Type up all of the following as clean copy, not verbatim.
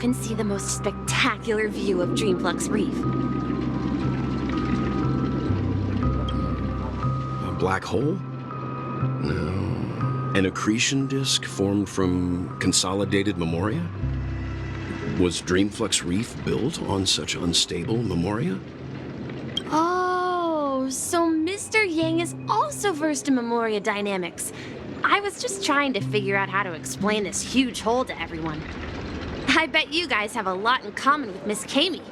can see the most spectacular view of Dreamflux Reef. A black hole? No. An accretion disk formed from consolidated memoria? Was Dreamflux Reef built on such unstable memoria? Oh, so Mr. Yang is also versed in memoria dynamics. I was just trying to figure out how to explain this huge hole to everyone. I bet you guys have a lot in common with Miss Kami.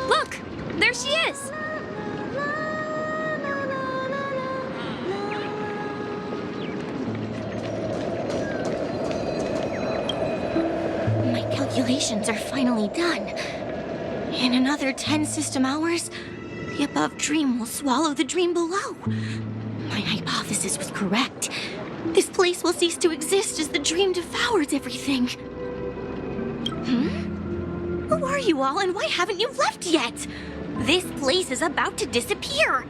Look! There she is! My calculations are finally done. In another 10 system hours, the above dream will swallow the dream below. My hypothesis was correct. This place will cease to exist as the dream devours everything. Who are you all, and why haven't you left yet? This place is about to disappear.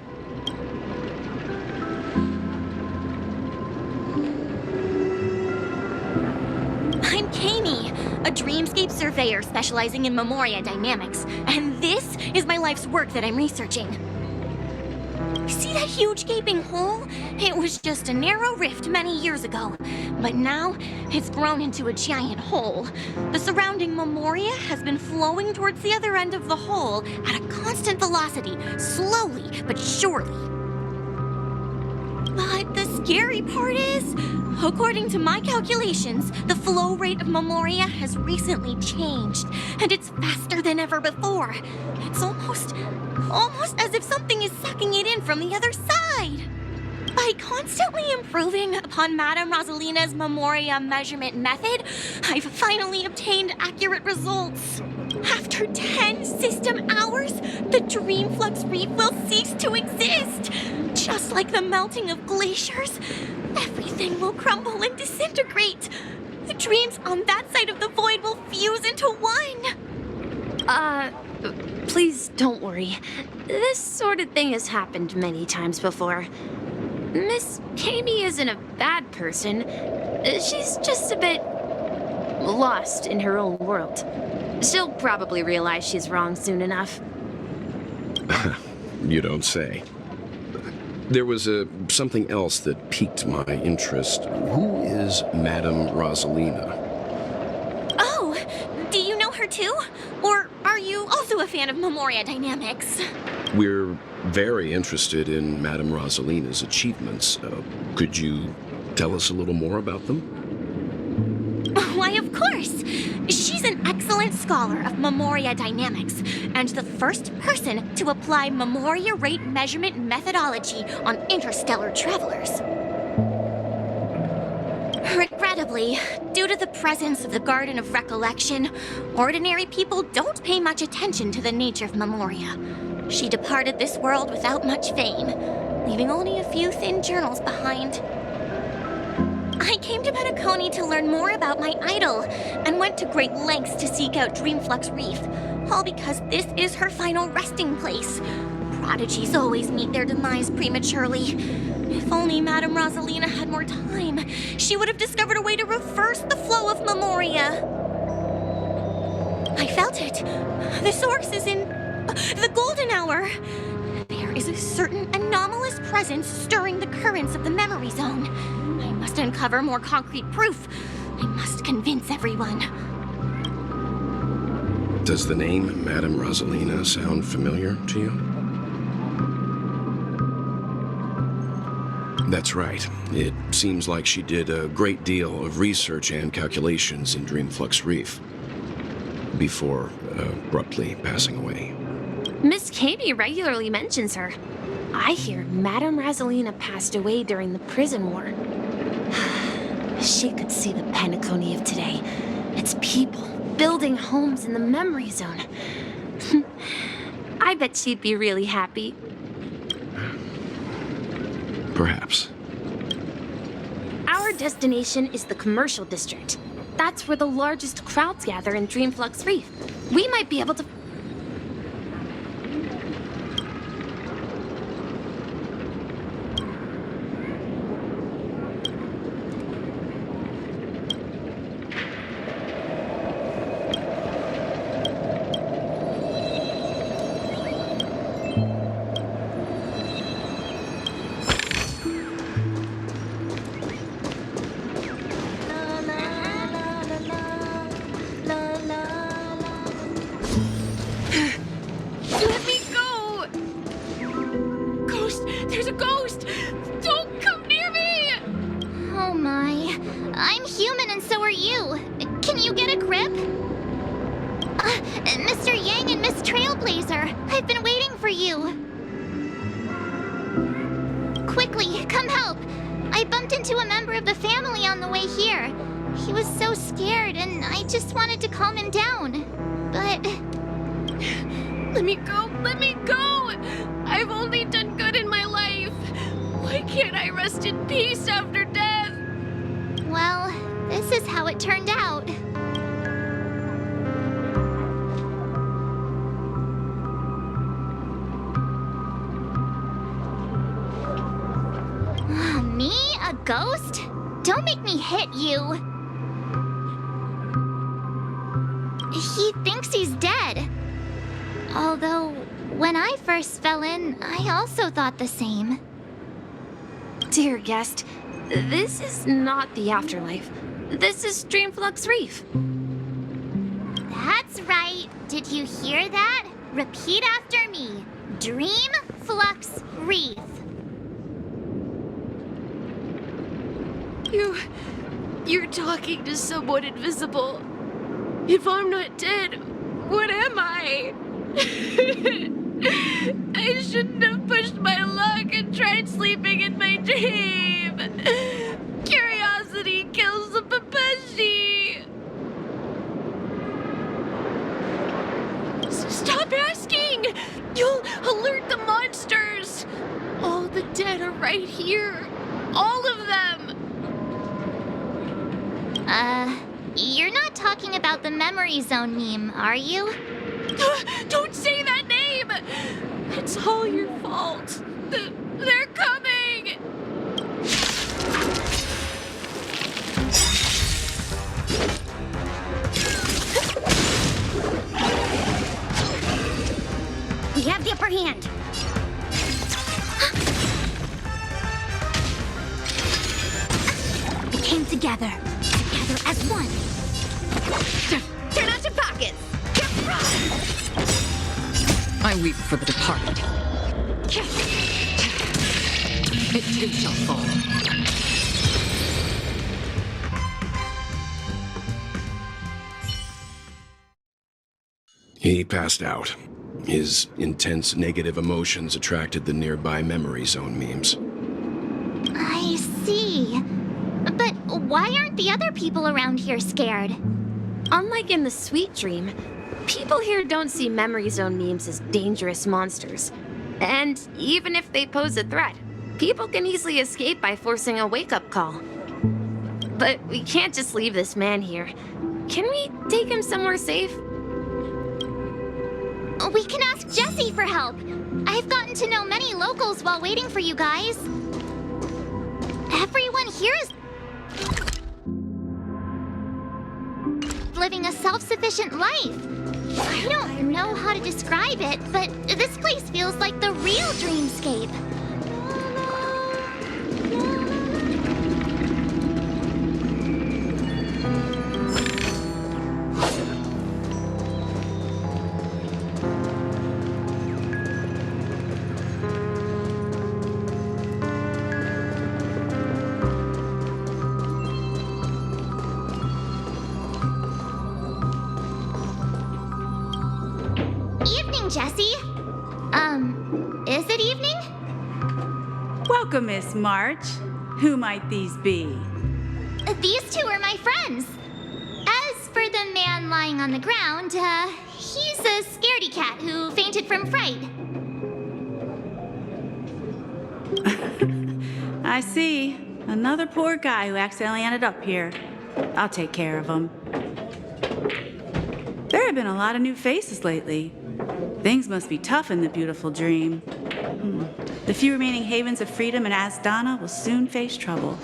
I'm Kami, a dreamscape surveyor specializing in memoria dynamics, and this is my life's work that I'm researching. See that huge gaping hole? It was just a narrow rift many years ago, but now it's grown into a giant hole. The surrounding memoria has been flowing towards the other end of the hole at a constant velocity, slowly but surely. But the scary part is, according to my calculations, the flow rate of memoria has recently changed, and it's faster than ever before. It's almost as if something is sucking it in from the other side. By constantly improving upon Madame Rosalina's memoria measurement method, I've finally obtained accurate results. After 10 system hours, the Dreamflux Reef will cease to exist. Just like the melting of glaciers, everything will crumble and disintegrate. The dreams on that side of the void will fuse into one. Please don't worry. This sort of thing has happened many times before. Miss Kami isn't a bad person. She's just a bit lost in her own world. She'll probably realize she's wrong soon enough. You don't say. There was something else that piqued my interest. Who is Madame Rosalina? Oh, do you know her too? Or are you also a fan of memoria dynamics? We're very interested in Madame Rosalina's achievements. Could you tell us a little more about them? Why, of course! She's an excellent scholar of memoria dynamics, and the first person to apply memoria rate measurement methodology on interstellar travelers. Regrettably, due to the presence of the Garden of Recollection, ordinary people don't pay much attention to the nature of memoria. She departed this world without much fame, leaving only a few thin journals behind. I came to Penacony to learn more about my idol, and went to great lengths to seek out Dreamflux Reef, all because this is her final resting place. Prodigies always meet their demise prematurely. If only Madame Rosalina had more time, she would have discovered a way to reverse the flow of memoria. I felt it. The source is in the golden hour. There is a certain anomalous presence stirring the currents of the memory zone. I must uncover more concrete proof. I must convince everyone. Does the name Madame Rosalina sound familiar to you? That's right. It seems like she did a great deal of research and calculations in Dreamflux Reef before abruptly passing away. Miss Kami regularly mentions her. I hear Madame Rosalina passed away during the prison war. She could see the Penacony of today. Its people building homes in the memory zone. I bet she'd be really happy. Perhaps. Our destination is the commercial district. That's where the largest crowds gather in Dreamflux Reef. We might be able to... Trailblazer! I've been waiting for you! Quickly, come help! I bumped into a member of the family on the way here. He was so scared, and I just wanted to calm him down. But... Let me go! Let me go! I've only done good in my life. Why can't I rest in peace after death? well, this is how it turned out. Me? A ghost? Don't make me hit you. He thinks he's dead. Although, when I first fell in, I also thought the same. Dear guest, this is not the afterlife. This is Dreamflux Reef. That's right. Did you hear that? Repeat after me. Dreamflux Reef. You're talking to someone invisible. If I'm not dead, what am I? I shouldn't have pushed my luck and tried sleeping in my dream. Curiosity kills the Papashi. Stop asking! You'll alert the monsters. All the dead are right here. All of them. You're not talking about the memory zone meme, are you? Don't say that name! It's all your fault. They're coming! We have the upper hand. We came together as one. Turn out your pockets! I weep for the departed. It too shall fall. He passed out. His intense negative emotions attracted the nearby memory zone memes. I see. But why aren't the other people around here scared? Unlike in the Sweet Dream, people here don't see memory zone memes as dangerous monsters. And even if they pose a threat, people can easily escape by forcing a wake-up call. But we can't just leave this man here. Can we take him somewhere safe? We can ask Jessie for help. I've gotten to know many locals while waiting for you guys. Everyone here is living a self-sufficient life. I don't know how to describe it, but this place feels like the real dreamscape. Evening, Jessie. Is it evening? Welcome, Miss March. Who might these be? These two are my friends. As for the man lying on the ground, he's a scaredy cat who fainted from fright. I see. Another poor guy who accidentally ended up here. I'll take care of him. There have been a lot of new faces lately. Things must be tough in the beautiful dream. The few remaining havens of freedom in Asdana will soon face trouble.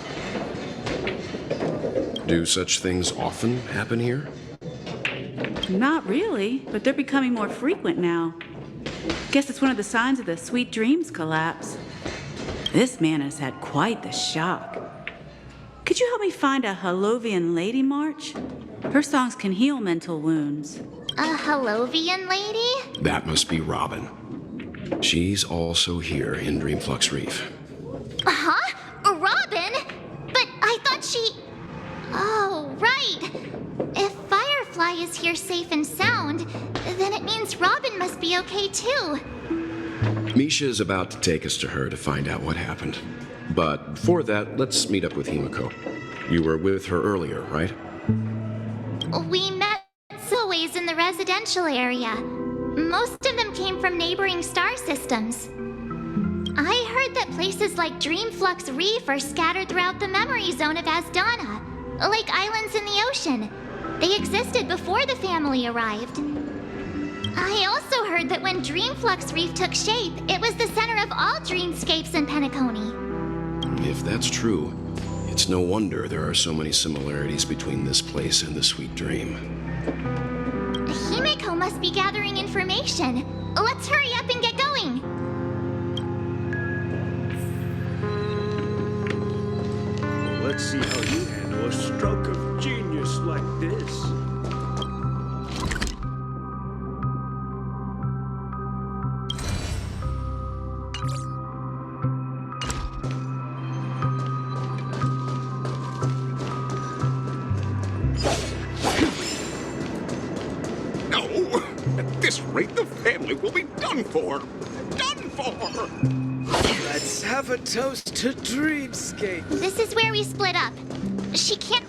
Do such things often happen here? Not really, but they're becoming more frequent now. Guess it's one of the signs of the Sweet Dreams collapse. This man has had quite the shock. Could you help me find a Halovian lady, March? Her songs can heal mental wounds. A Halovian lady? That must be Robin. She's also here in Dreamflux Reef. Huh? Robin? But I thought she... Oh, right. If Firefly is here safe and sound, then it means Robin must be okay too. Misha's about to take us to her to find out what happened. But before that, let's meet up with Himiko. You were with her earlier, right? We met Silways in the residential area. Most of them came from neighboring star systems. I heard that places like Dreamflux Reef are scattered throughout the memory zone of Asdana, like islands in the ocean. They existed before the family arrived. I also heard that when Dreamflux Reef took shape, it was the center of all dreamscapes in Penacony. If that's true, it's no wonder there are so many similarities between this place and the Sweet Dream. Himeko must be gathering information. Let's hurry up and get going. Let's see how you handle a stroke of genius like this. No! At this rate, the family will be done for! Done for! Let's have a toast to Dreamscape. This is where we split up. She can't.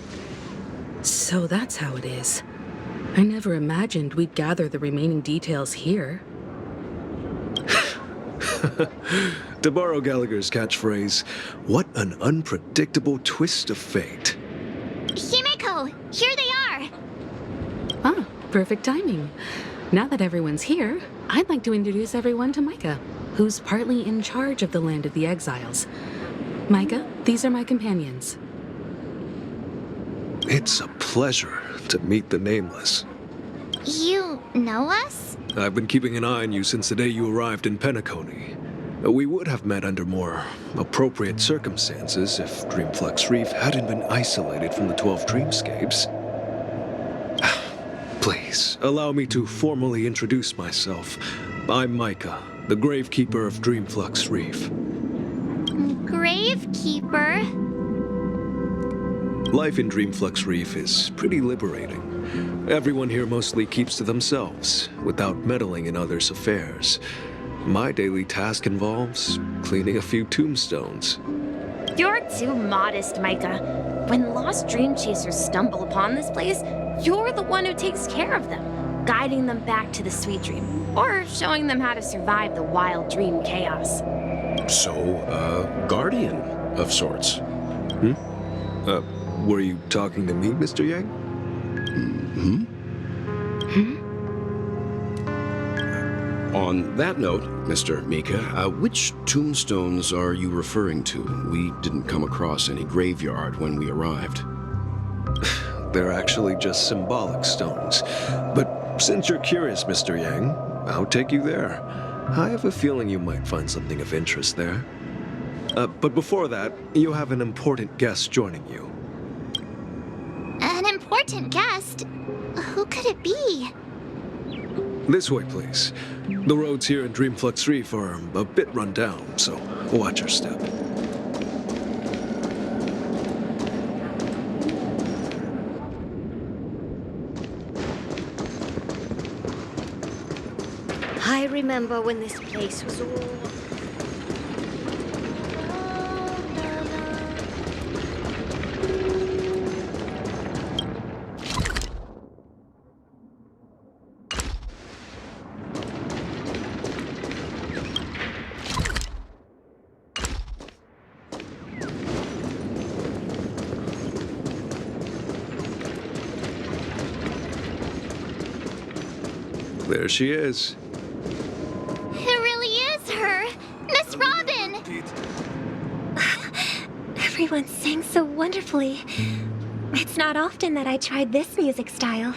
So that's how it is. I never imagined we'd gather the remaining details here. To borrow Gallagher's catchphrase, what an unpredictable twist of fate. Himeko, here they are. Ah, perfect timing. Now that everyone's here, I'd like to introduce everyone to Micah, who's partly in charge of the Land of the Exiles. Micah, these are my companions. It's a pleasure to meet the Nameless. You know us? I've been keeping an eye on you since the day you arrived in Penacony. We would have met under more appropriate circumstances if Dreamflux Reef hadn't been isolated from the 12 dreamscapes. Please, allow me to formally introduce myself. I'm Micah, the Gravekeeper of Dreamflux Reef. Gravekeeper? Life in Dreamflux Reef is pretty liberating. Everyone here mostly keeps to themselves, without meddling in others' affairs. My daily task involves cleaning a few tombstones. You're too modest, Micah. When lost dream chasers stumble upon this place, you're the one who takes care of them, guiding them back to the sweet dream, or showing them how to survive the wild dream chaos. So, guardian of sorts. Were you talking to me, Mr. Yang? On that note, Mr. Mika, which tombstones are you referring to? We didn't come across any graveyard when we arrived. They're actually just symbolic stones. But since you're curious, Mr. Yang, I'll take you there. I have a feeling you might find something of interest there. But before that, you have an important guest joining you. An important guest? Who could it be? This way, please. The roads here in Dreamflux Reef are a bit run down, so watch your step. I remember when this place was all... There she is. It really is her! Miss Robin! Everyone sang so wonderfully. It's not often that I tried this music style,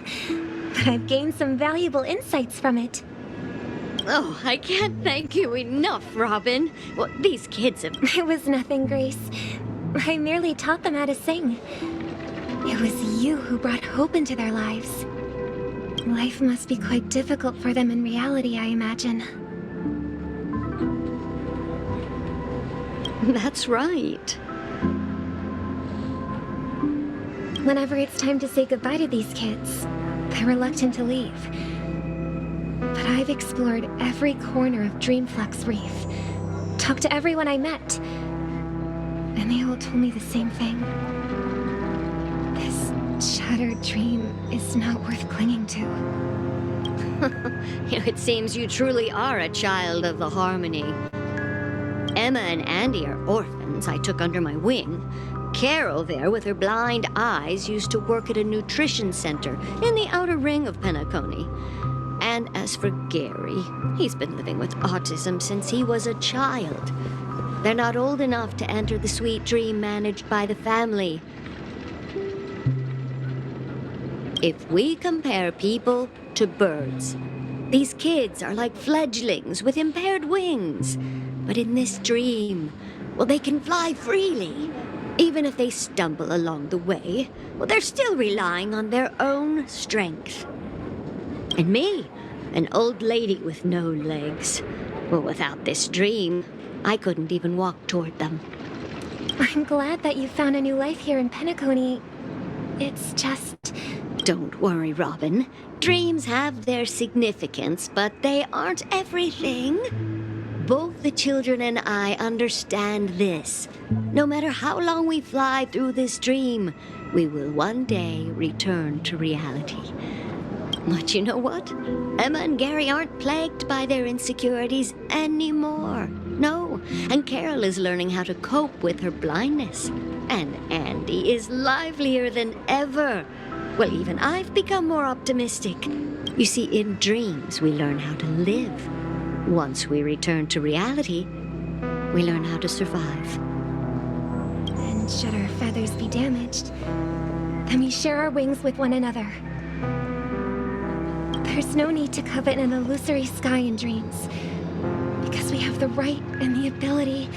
but I've gained some valuable insights from it. Oh, I can't thank you enough, Robin. Well, these kids have... It was nothing, Grace. I merely taught them how to sing. It was you who brought hope into their lives. Life must be quite difficult for them in reality, I imagine. That's right. Whenever it's time to say goodbye to these kids, they're reluctant to leave. But I've explored every corner of Dreamflux Reef, talked to everyone I met, and they all told me the same thing. This shattered dream is not worth clinging to. It seems you truly are a child of the Harmony. Emma and Andy are orphans I took under my wing. Carol there, with her blind eyes, used to work at a nutrition center in the outer ring of Penacony. And as for Gary, he's been living with autism since he was a child. They're not old enough to enter the sweet dream managed by the family. If we compare people to birds, these kids are like fledglings with impaired wings. But in this dream, well, they can fly freely. Even if they stumble along the way, well, they're still relying on their own strength. And me, an old lady with no legs. Well, without this dream, I couldn't even walk toward them. I'm glad that you found a new life here in Penacony. It's just... Don't worry, Robin. Dreams have their significance, but they aren't everything. Both the children and I understand this. No matter how long we fly through this dream, we will one day return to reality. But you know what? Emma and Gary aren't plagued by their insecurities anymore. No, and Carol is learning how to cope with her blindness. And Andy is livelier than ever. Well, even I've become more optimistic. You see, in dreams, we learn how to live. Once we return to reality, we learn how to survive. And should our feathers be damaged, then we share our wings with one another. There's no need to covet an illusory sky in dreams, because we have the right and the ability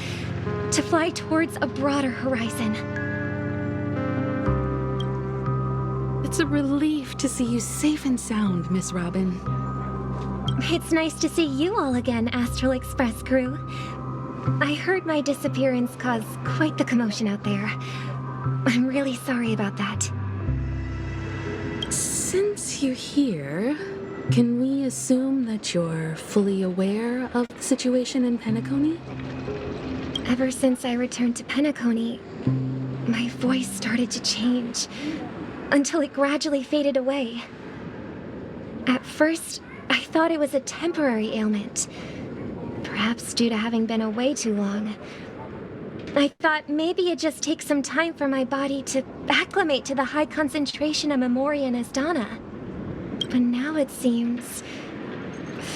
to fly towards a broader horizon. It's a relief to see you safe and sound, Miss Robin. It's nice to see you all again, Astral Express crew. I heard my disappearance caused quite the commotion out there. I'm really sorry about that. Since you're here, can we assume that you're fully aware of the situation in Penacony? Ever since I returned to Penacony, my voice started to change, until it gradually faded away. At first, I thought it was a temporary ailment, perhaps due to having been away too long. I thought maybe it just takes some time for my body to acclimate to the high concentration of Memoria and Asdana. But now it seems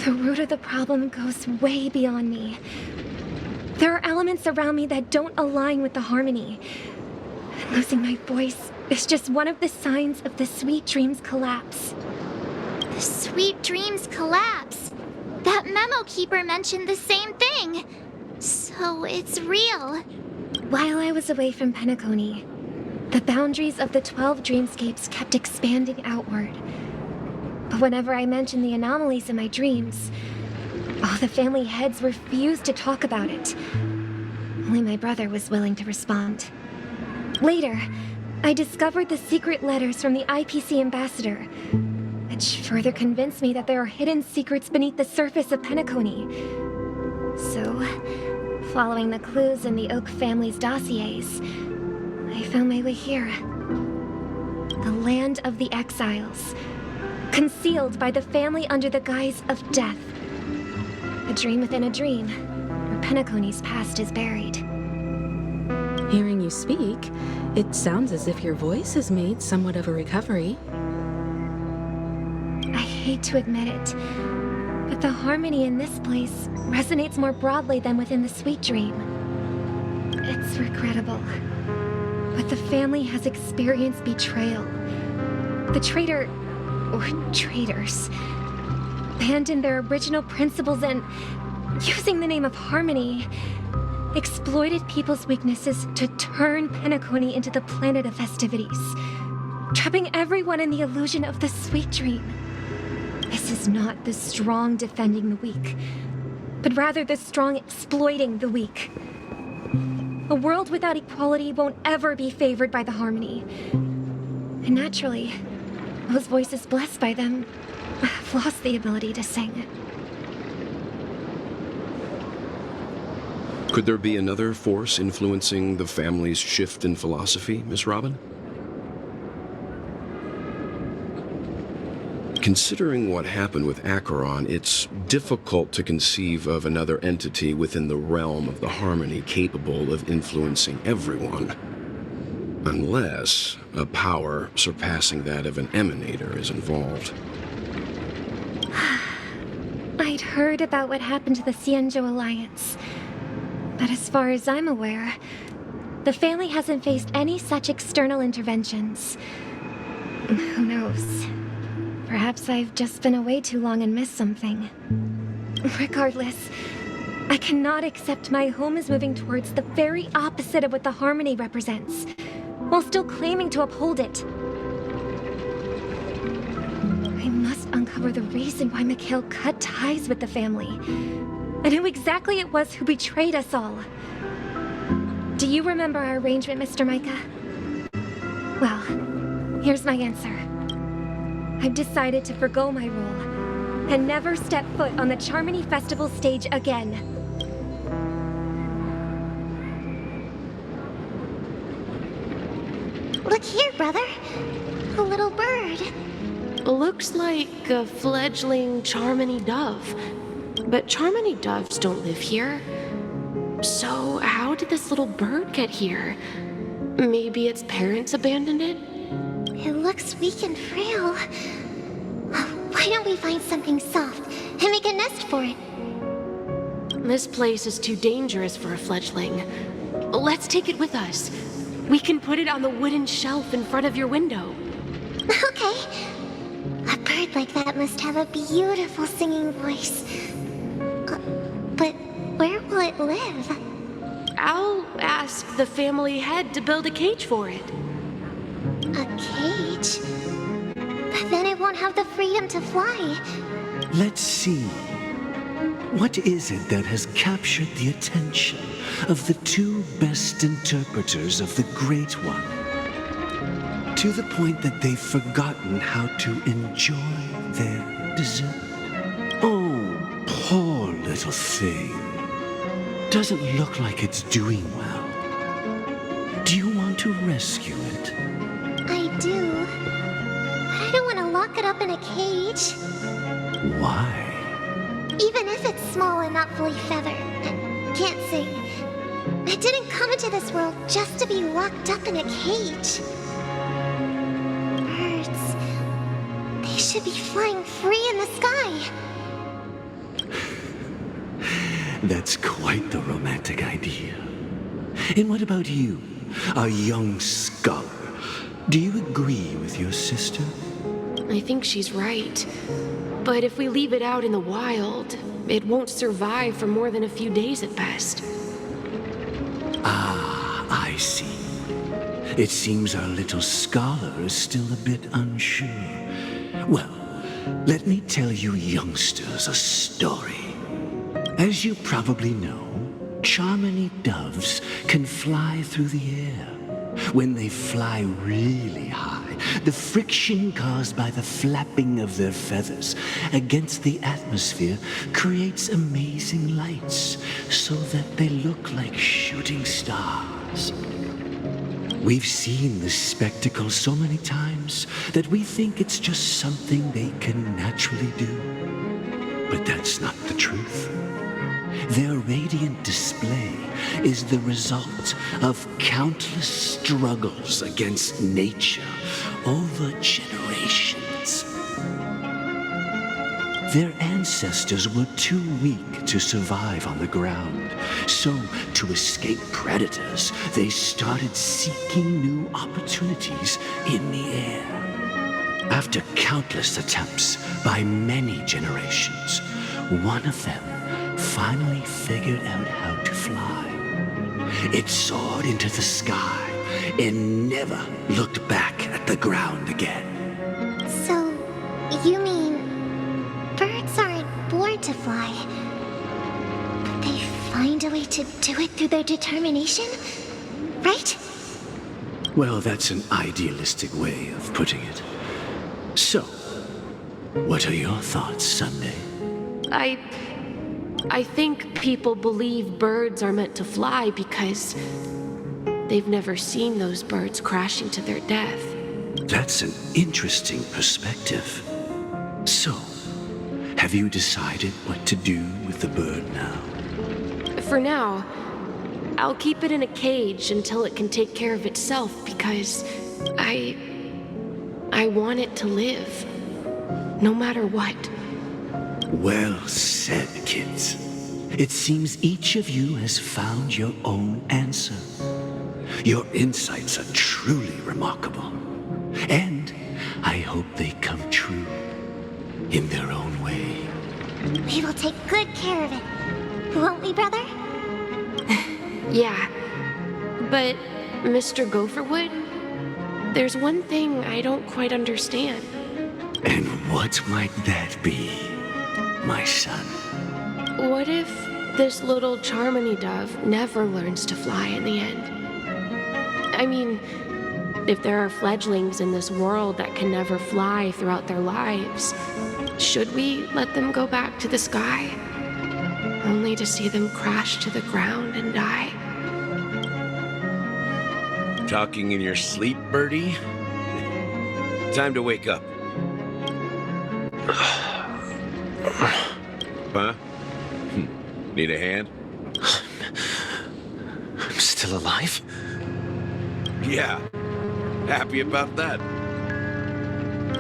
the root of the problem goes way beyond me. There are elements around me that don't align with the harmony. Losing my voice is just one of the signs of the Sweet Dreams collapse. The Sweet Dreams collapse. That memo keeper mentioned the same thing. So it's real. While I was away from Penacony, the boundaries of the 12 dreamscapes kept expanding outward. But whenever I mentioned the anomalies in my dreams, all the family heads refused to talk about it. Only my brother was willing to respond. Later, I discovered the secret letters from the IPC ambassador, which further convinced me that there are hidden secrets beneath the surface of Penacony. So, following the clues in the Oak family's dossiers, I found my way here. The land of the exiles, concealed by the family under the guise of death. A dream within a dream, where Penacony's past is buried. Hearing you speak, it sounds as if your voice has made somewhat of a recovery. I hate to admit it, but the harmony in this place resonates more broadly than within the Sweet Dream. It's regrettable, but the family has experienced betrayal. The traitor, or traitors, abandoned their original principles and, using the name of harmony, exploited people's weaknesses to turn Penacony into the planet of festivities, trapping everyone in the illusion of the Sweet Dream. This is not the strong defending the weak, but rather the strong exploiting the weak. A world without equality won't ever be favored by the harmony. And naturally, those voices blessed by them I've lost the ability to sing. Could there be another force influencing the family's shift in philosophy, Miss Robin? Considering what happened with Acheron, it's difficult to conceive of another entity within the realm of the Harmony capable of influencing everyone. Unless a power surpassing that of an emanator is involved. I'd heard about what happened to the Xianzhou Alliance. But as far as I'm aware, the family hasn't faced any such external interventions. Who knows? Perhaps I've just been away too long and missed something. Regardless, I cannot accept my home is moving towards the very opposite of what the Harmony represents, while still claiming to uphold it. I must uncover the reason why Mikhail cut ties with the family, and who exactly it was who betrayed us all. Do you remember our arrangement, Mr. Micah? Well, here's my answer. I've decided to forgo my role, and never step foot on the Charmony Festival stage again. Look here, brother. A little bird. Looks like a fledgling Charmony dove. But Charmony doves don't live here. So how did this little bird get here? Maybe its parents abandoned it? It looks weak and frail. Why don't we find something soft and make a nest for it? This place is too dangerous for a fledgling. Let's take it with us. We can put it on the wooden shelf in front of your window. Okay. A bird like that must have a beautiful singing voice. But where will it live? I'll ask the family head to build a cage for it. A cage? But then it won't have the freedom to fly. Let's see. What is it that has captured the attention of the two best interpreters of the Great One? To the point that they've forgotten how to enjoy their dessert. Oh, poor little thing. Doesn't look like it's doing well. Do you want to rescue it? I do. But I don't want to lock it up in a cage. Why? Even if it's small and not fully feathered and can't sing. It didn't come into this world just to be locked up in a cage. Birds. They should be flying free in the sky. That's quite the romantic idea. And what about you, a young scholar? Do you agree with your sister? I think she's right. But if we leave it out in the wild, it won't survive for more than a few days at best. Ah, I see. It seems our little scholar is still a bit unsure. Well, let me tell you youngsters a story. As you probably know, Charmony doves can fly through the air. When they fly really high, the friction caused by the flapping of their feathers against the atmosphere creates amazing lights so that they look like shooting stars. We've seen this spectacle so many times that we think it's just something they can naturally do. But that's not the truth. Their radiant display is the result of countless struggles against nature over generations. Their ancestors were too weak to survive on the ground, so to escape predators, they started seeking new opportunities in the air. After countless attempts by many generations, one of them finally figured out how to fly. It soared into the sky and never looked back at the ground again. So, you mean birds aren't born to fly, but they find a way to do it through their determination, right? Well, that's an idealistic way of putting it. So, What are your thoughts, Sunday? I think people believe birds are meant to fly because they've never seen those birds crashing to their death. That's an interesting perspective. So, have you decided what to do with the bird now? For now, I'll keep it in a cage until it can take care of itself because I want it to live, no matter what. Well said, kids. It seems each of you has found your own answer. Your insights are truly remarkable. And I hope they come true in their own way. We will take good care of it. Won't we, brother? Yeah, but Mr. Gopherwood, there's one thing I don't quite understand. And what might that be, my son? What if this little Charmony dove never learns to fly in the end? I mean, if there are fledglings in this world that can never fly throughout their lives, should we let them go back to the sky? Only to see them crash to the ground and die? Talking in your sleep, Birdie? Time to wake up. Huh? Need a hand? I'm still alive? Yeah. Happy about that.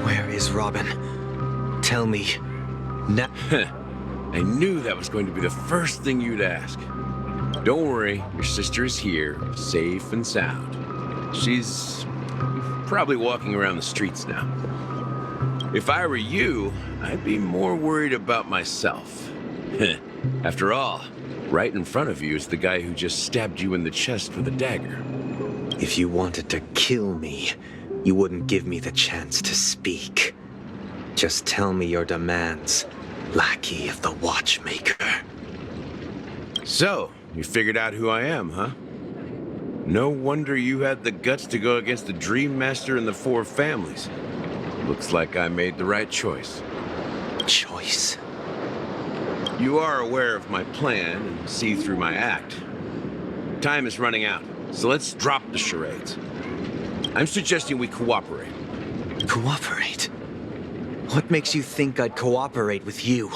Where is Robin? Tell me. Now. I knew that was going to be the first thing you'd ask. Don't worry, your sister is here, safe and sound. She's probably walking around the streets now. If I were you, I'd be more worried about myself. After all, right in front of you is the guy who just stabbed you in the chest with a dagger. If you wanted to kill me, you wouldn't give me the chance to speak. Just tell me your demands, lackey of the watchmaker. So, you figured out who I am, huh? No wonder you had the guts to go against the Dream Master and the Four Families. Looks like I made the right choice. Choice? You are aware of my plan and see through my act. Time is running out, so let's drop the charades. I'm suggesting we cooperate. Cooperate? What makes you think I'd cooperate with you?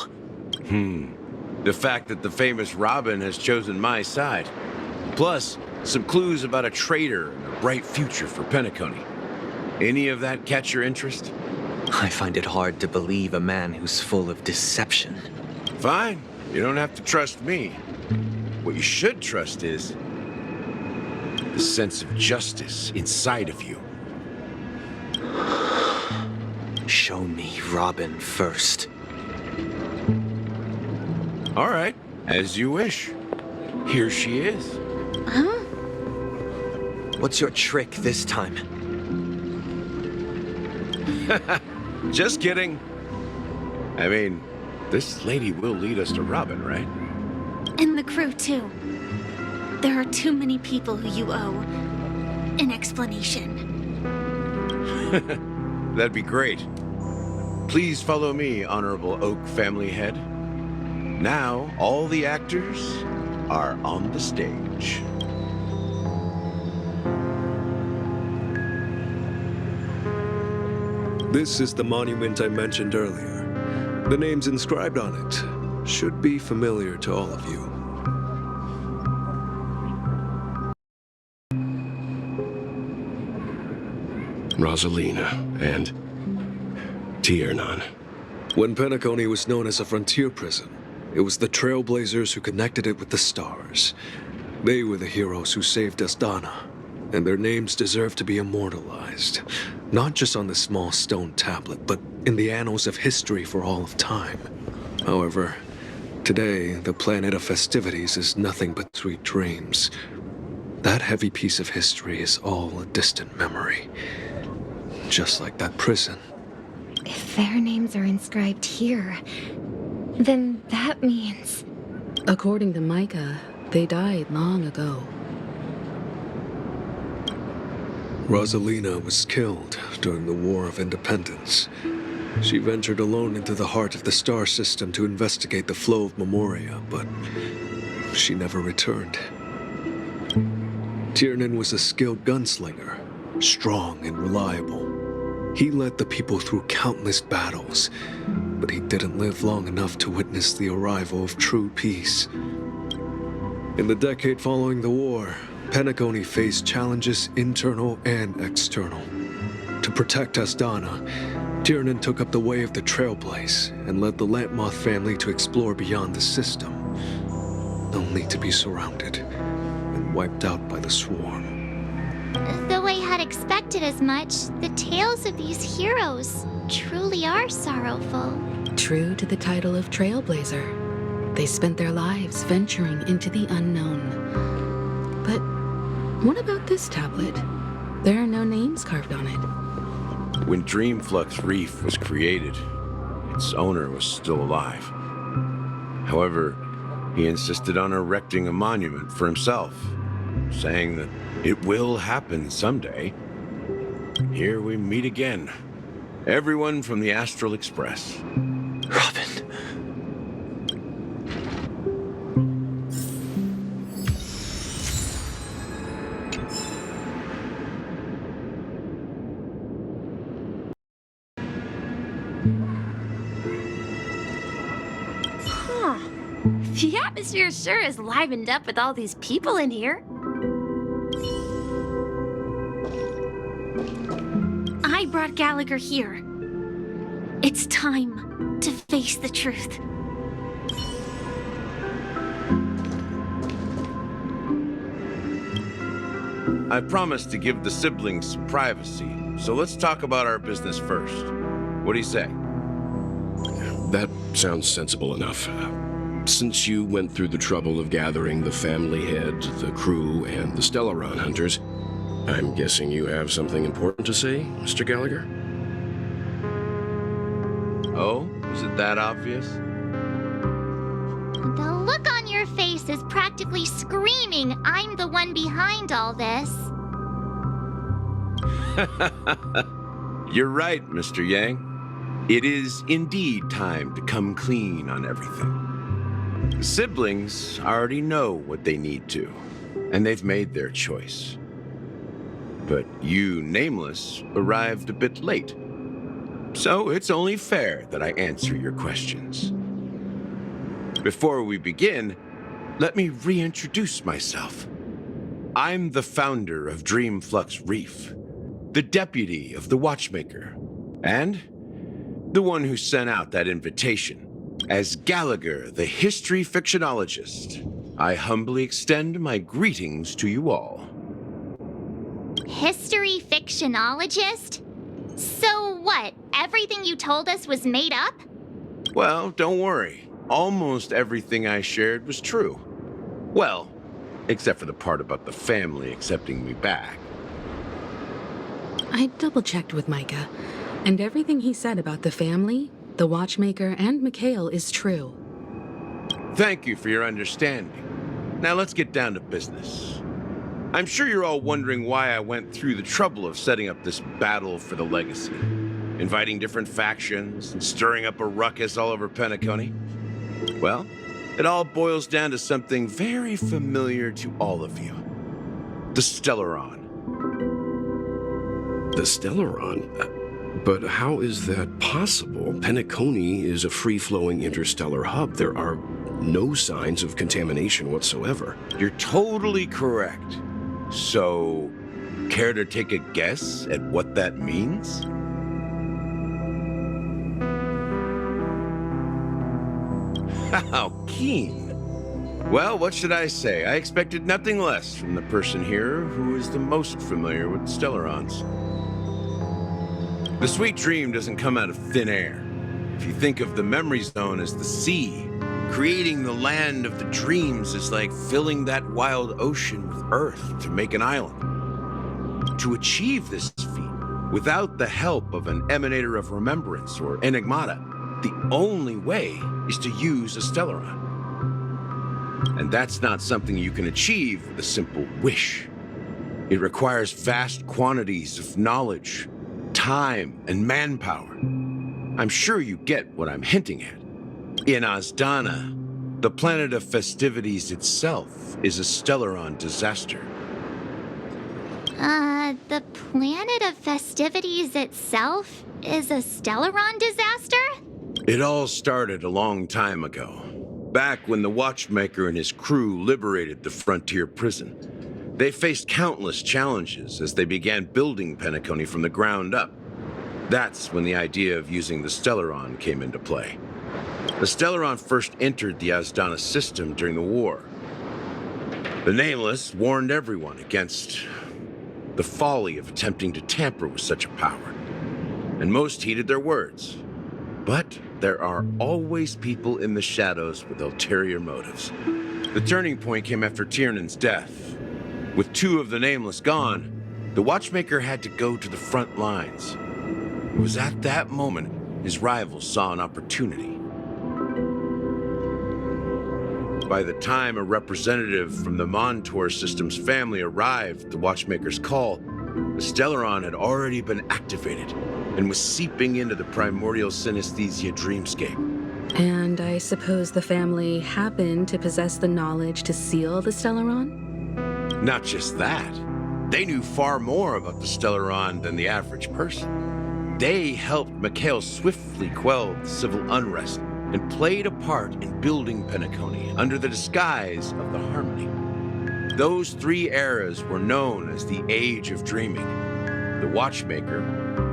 The fact that the famous Robin has chosen my side. Plus, some clues about a traitor and a bright future for Penacony. Any of that catch your interest? I find it hard to believe a man who's full of deception. Fine. You don't have to trust me. What you should trust is the sense of justice inside of you. Show me Robin first. All right, as you wish. Here she is. Huh? What's your trick this time? Just kidding. I mean, this lady will lead us to Robin, right? And the crew, too. There are too many people who you owe an explanation. That'd be great. Please follow me, Honorable Oak family head. Now, all the actors are on the stage. This is the monument I mentioned earlier. The names inscribed on it should be familiar to all of you. Rosalina and Tiernan. When Penacony was known as a frontier prison, it was the Trailblazers who connected it with the stars. They were the heroes who saved Astana, and their names deserve to be immortalized, not just on this small stone tablet, but in the annals of history for all of time. However, today, the planet of festivities is nothing but sweet dreams. That heavy piece of history is all a distant memory, just like that prison. If their names are inscribed here, then that means... According to Micah, they died long ago. Rosalina was killed during the War of Independence. She ventured alone into the heart of the star system to investigate the flow of Memoria, but she never returned. Tiernan was a skilled gunslinger, strong and reliable. He led the people through countless battles, but he didn't live long enough to witness the arrival of true peace. In the decade following the war, Penacony faced challenges internal and external. To protect Asdana, Tiernan took up the way of the Trailblaze and led the Lampmoth family to explore beyond the system, only to be surrounded and wiped out by the Swarm. Though I had expected as much, the tales of these heroes truly are sorrowful. True to the title of Trailblazer, they spent their lives venturing into the unknown. But what about this tablet? There are no names carved on it. When Dreamflux Reef was created, its owner was still alive. However, he insisted on erecting a monument for himself, saying that it will happen someday. Here we meet again. Everyone from the Astral Express. Robin. Huh. The atmosphere sure is livened up with all these people in here. I brought Gallagher here. It's time to face the truth. I promised to give the siblings some privacy, so let's talk about our business first. What do you say? That sounds sensible enough. Since you went through the trouble of gathering the family head, the crew, and the Stellaron hunters, I'm guessing you have something important to say, Mr. Gallagher? Oh, is it that obvious? The look on your face is practically screaming I'm the one behind all this. You're right, Mr. Yang. It is indeed time to come clean on everything. The siblings already know what they need to, and they've made their choice. But you, Nameless, arrived a bit late. So it's only fair that I answer your questions. Before we begin, let me reintroduce myself. I'm the founder of Dreamflux Reef, the deputy of the Watchmaker, and the one who sent out that invitation. As Gallagher, the history fictionologist, I humbly extend my greetings to you all. History fictionologist? So what? Everything you told us was made up? Well, don't worry. Almost everything I shared was true. Well, except for the part about the family accepting me back. I double-checked with Micah, and everything he said about the family, the Watchmaker, and Mikhail is true. Thank you for your understanding. Now let's get down to business. I'm sure you're all wondering why I went through the trouble of setting up this battle for the legacy, inviting different factions and stirring up a ruckus all over Penacony. Well, it all boils down to something very familiar to all of you. The Stellaron. The Stellaron? But how is that possible? Penacony is a free-flowing interstellar hub. There are no signs of contamination whatsoever. You're totally correct. So, care to take a guess at what that means? How keen. Well, what should I say? I expected nothing less from the person here who is the most familiar with Stellarons. The sweet dream doesn't come out of thin air. If you think of the memory zone as the sea, creating the land of the dreams is like filling that wild ocean with earth to make an island. To achieve this feat, without the help of an emanator of remembrance or enigmata, the only way is to use a Stellaron. And that's not something you can achieve with a simple wish. It requires vast quantities of knowledge, time, and manpower. I'm sure you get what I'm hinting at. In Azdana, the planet of festivities itself is a Stellaron disaster. The planet of festivities itself is a Stellaron disaster? It all started a long time ago, back when the Watchmaker and his crew liberated the frontier prison. They faced countless challenges as they began building Penacony from the ground up. That's when the idea of using the Stellaron came into play. The Stellaron first entered the Azdana system during the war. The Nameless warned everyone against the folly of attempting to tamper with such a power, and most heeded their words. But there are always people in the shadows with ulterior motives. The turning point came after Tiernan's death. With 2 of the Nameless gone, the Watchmaker had to go to the front lines. It was at that moment his rivals saw an opportunity. By the time a representative from the Montour Systems family arrived at the Watchmaker's call, the Stellaron had already been activated and was seeping into the primordial synesthesia dreamscape. And I suppose the family happened to possess the knowledge to seal the Stellaron? Not just that. They knew far more about the Stellaron than the average person. They helped Mikhail swiftly quell the civil unrest and played a part in building Penacony under the disguise of the Harmony. Those 3 eras were known as the Age of Dreaming. The Watchmaker,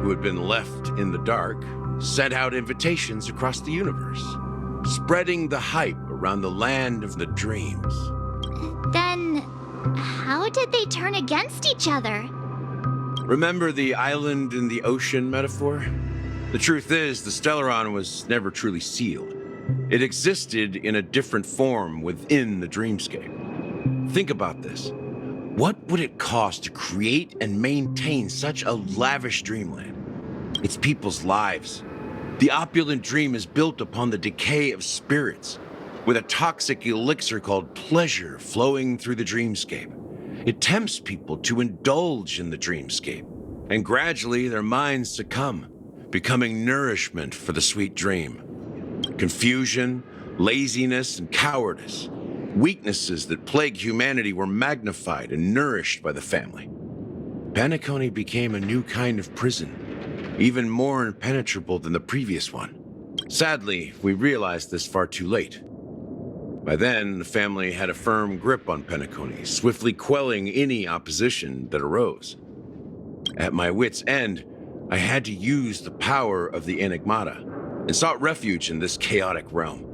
who had been left in the dark, sent out invitations across the universe, spreading the hype around the land of the dreams. Then, how did they turn against each other? Remember the island in the ocean metaphor? The truth is, the Stellaron was never truly sealed. It existed in a different form within the dreamscape. Think about this. What would it cost to create and maintain such a lavish dreamland? It's people's lives. The opulent dream is built upon the decay of spirits, with a toxic elixir called pleasure flowing through the dreamscape. It tempts people to indulge in the dreamscape, and gradually their minds succumb, becoming nourishment for the sweet dream. Confusion, laziness, and cowardice, weaknesses that plague humanity, were magnified and nourished by the family. Penacony became a new kind of prison, even more impenetrable than the previous one. Sadly, we realized this far too late. By then, the family had a firm grip on Penacony, swiftly quelling any opposition that arose. At my wit's end, I had to use the power of the Enigmata and sought refuge in this chaotic realm.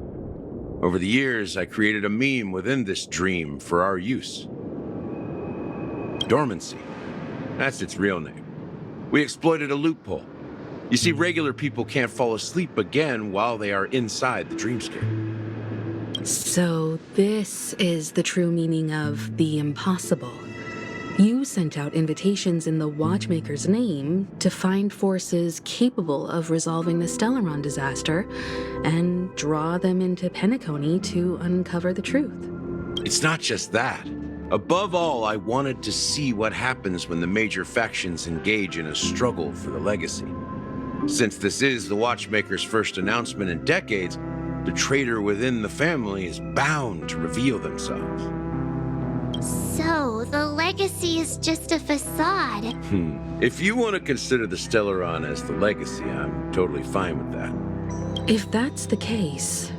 Over the years, I created a meme within this dream for our use. Dormancy. That's its real name. We exploited a loophole. You see, regular people can't fall asleep again while they are inside the dreamscape. So this is the true meaning of the impossible. You sent out invitations in the Watchmaker's name to find forces capable of resolving the Stellaron disaster and draw them into Penacony to uncover the truth. It's not just that. Above all, I wanted to see what happens when the major factions engage in a struggle for the legacy. Since this is the Watchmaker's first announcement in decades, the traitor within the family is bound to reveal themselves. So, the legacy is just a facade. If you want to consider the Stellaron as the legacy, I'm totally fine with that. If that's the case,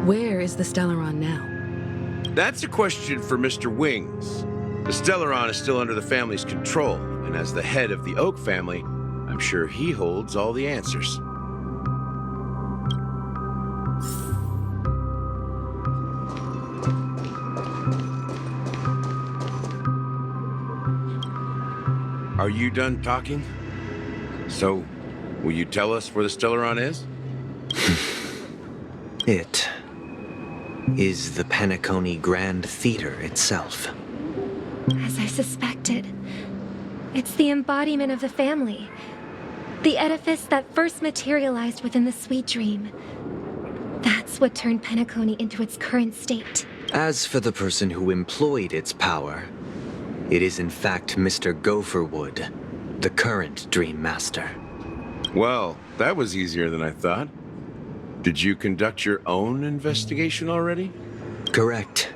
where is the Stellaron now? That's a question for Mr. Wings. The Stellaron is still under the family's control, and as the head of the Oak family, I'm sure he holds all the answers. Are you done talking? So, will you tell us where the Stellaron is? It is the Penacony Grand Theater itself. As I suspected, it's the embodiment of the family. The edifice that first materialized within the sweet dream. That's what turned Penacony into its current state. As for the person who employed its power, it is in fact Mr. Gopherwood, the current Dream Master. Well, that was easier than I thought. Did you conduct your own investigation already? Correct.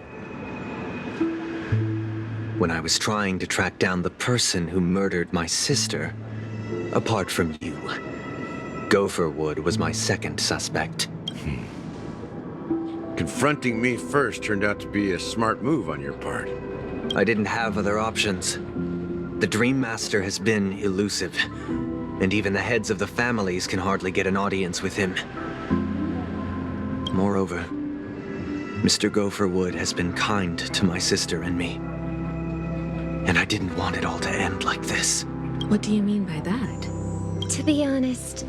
When I was trying to track down the person who murdered my sister, apart from you, Gopherwood was my second suspect. Confronting me first turned out to be a smart move on your part. I didn't have other options. The Dream Master has been elusive, and even the heads of the families can hardly get an audience with him. Moreover, Mr. Gopherwood has been kind to my sister and me. And I didn't want it all to end like this. What do you mean by that? To be honest,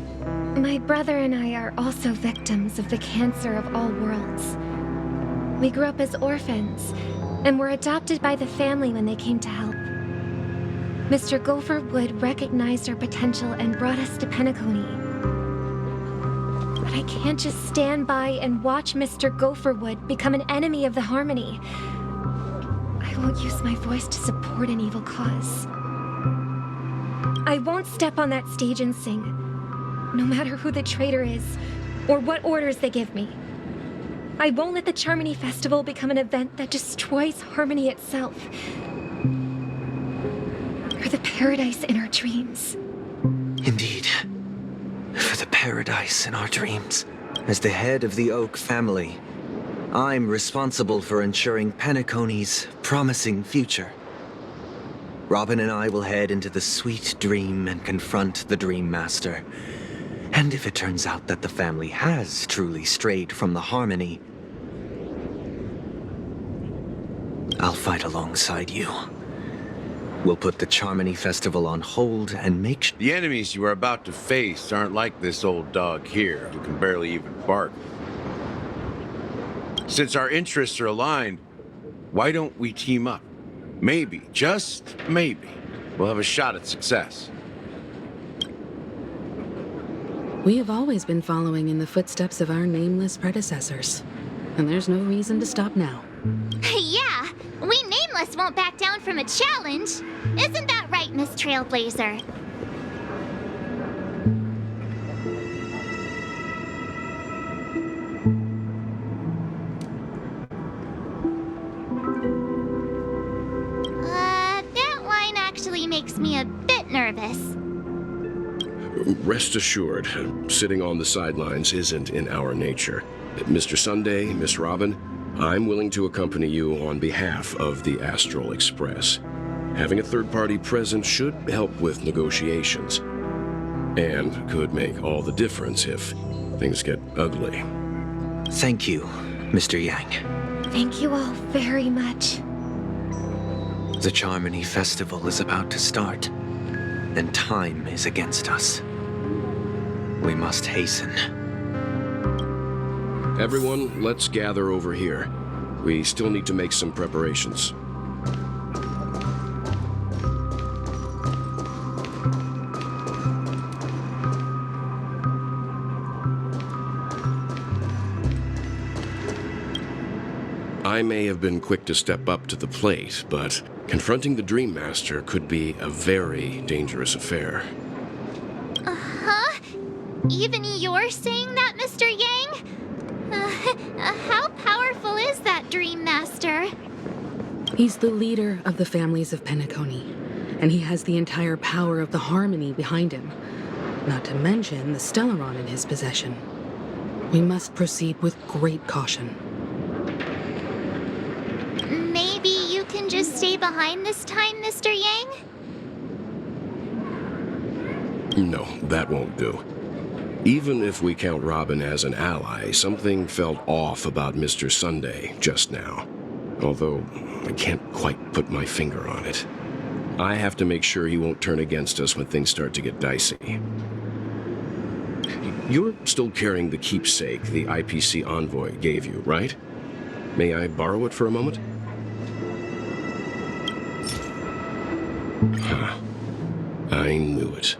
my brother and I are also victims of the cancer of all worlds. We grew up as orphans, and were adopted by the family when they came to help. Mr. Gopherwood recognized our potential and brought us to Penacony. But I can't just stand by and watch Mr. Gopherwood become an enemy of the Harmony. I won't use my voice to support an evil cause. I won't step on that stage and sing, no matter who the traitor is, or what orders they give me. I won't let the Charmony Festival become an event that destroys Harmony itself. Or the paradise in our dreams. Indeed. For the paradise in our dreams. As the head of the Oak family, I'm responsible for ensuring Penacony's promising future. Robin and I will head into the Sweet Dream and confront the Dream Master. And if it turns out that the family has truly strayed from the Harmony, I'll fight alongside you. We'll put the Charmony Festival on hold and make The enemies you are about to face aren't like this old dog here, who can barely even bark. Since our interests are aligned, why don't we team up? Maybe, just maybe, we'll have a shot at success. We have always been following in the footsteps of our nameless predecessors, and there's no reason to stop now. Yeah, we Nameless won't back down from a challenge. Isn't that right, Miss Trailblazer? That line actually makes me a bit nervous. Rest assured, sitting on the sidelines isn't in our nature. Mr. Sunday, Miss Robin, I'm willing to accompany you on behalf of the Astral Express. Having a third party present should help with negotiations, and could make all the difference if things get ugly. Thank you, Mr. Yang. Thank you all very much. The Charmony Festival is about to start, and time is against us. We must hasten. Everyone, let's gather over here. We still need to make some preparations. I may have been quick to step up to the plate, but confronting the Dream Master could be a very dangerous affair. Uh-huh. Even you're saying that, Mr. Yang? How powerful is that Dream Master? He's the leader of the families of Penacony, and he has the entire power of the Harmony behind him, not to mention the Stellaron in his possession. We must proceed with great caution. Maybe you can just stay behind this time, Mr. Yang? No, that won't do. Even if we count Robin as an ally, something felt off about Mr. Sunday just now. Although, I can't quite put my finger on it. I have to make sure he won't turn against us when things start to get dicey. You're still carrying the keepsake the IPC envoy gave you, right? May I borrow it for a moment? Huh. I knew it.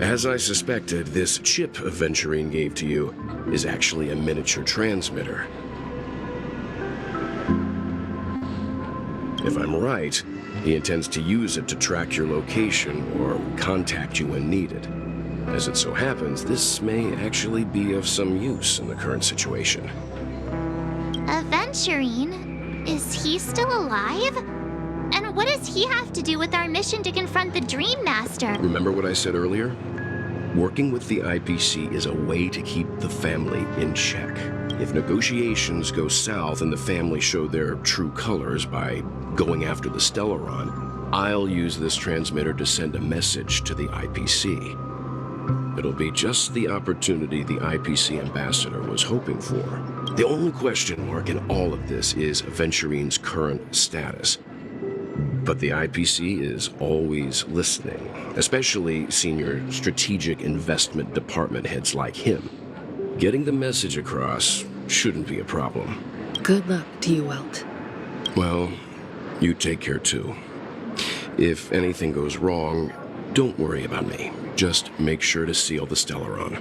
As I suspected, this chip Aventurine gave to you is actually a miniature transmitter. If I'm right, He intends to use it to track your location or contact you when needed. As it so happens, this may actually be of some use in the current situation. Aventurine? Is he still alive? And what does he have to do with our mission to confront the Dream Master? Remember what I said earlier? Working with the IPC is a way to keep the family in check. If negotiations go south and the family show their true colors by going after the Stellaron, I'll use this transmitter to send a message to the IPC. It'll be just the opportunity the IPC ambassador was hoping for. The only question mark in all of this is Aventurine's current status. But the IPC is always listening, especially senior strategic investment department heads like him. Getting the message across shouldn't be a problem. Good luck to you, Welt. Well, you take care too. If anything goes wrong, don't worry about me. Just make sure to seal the Stellaron.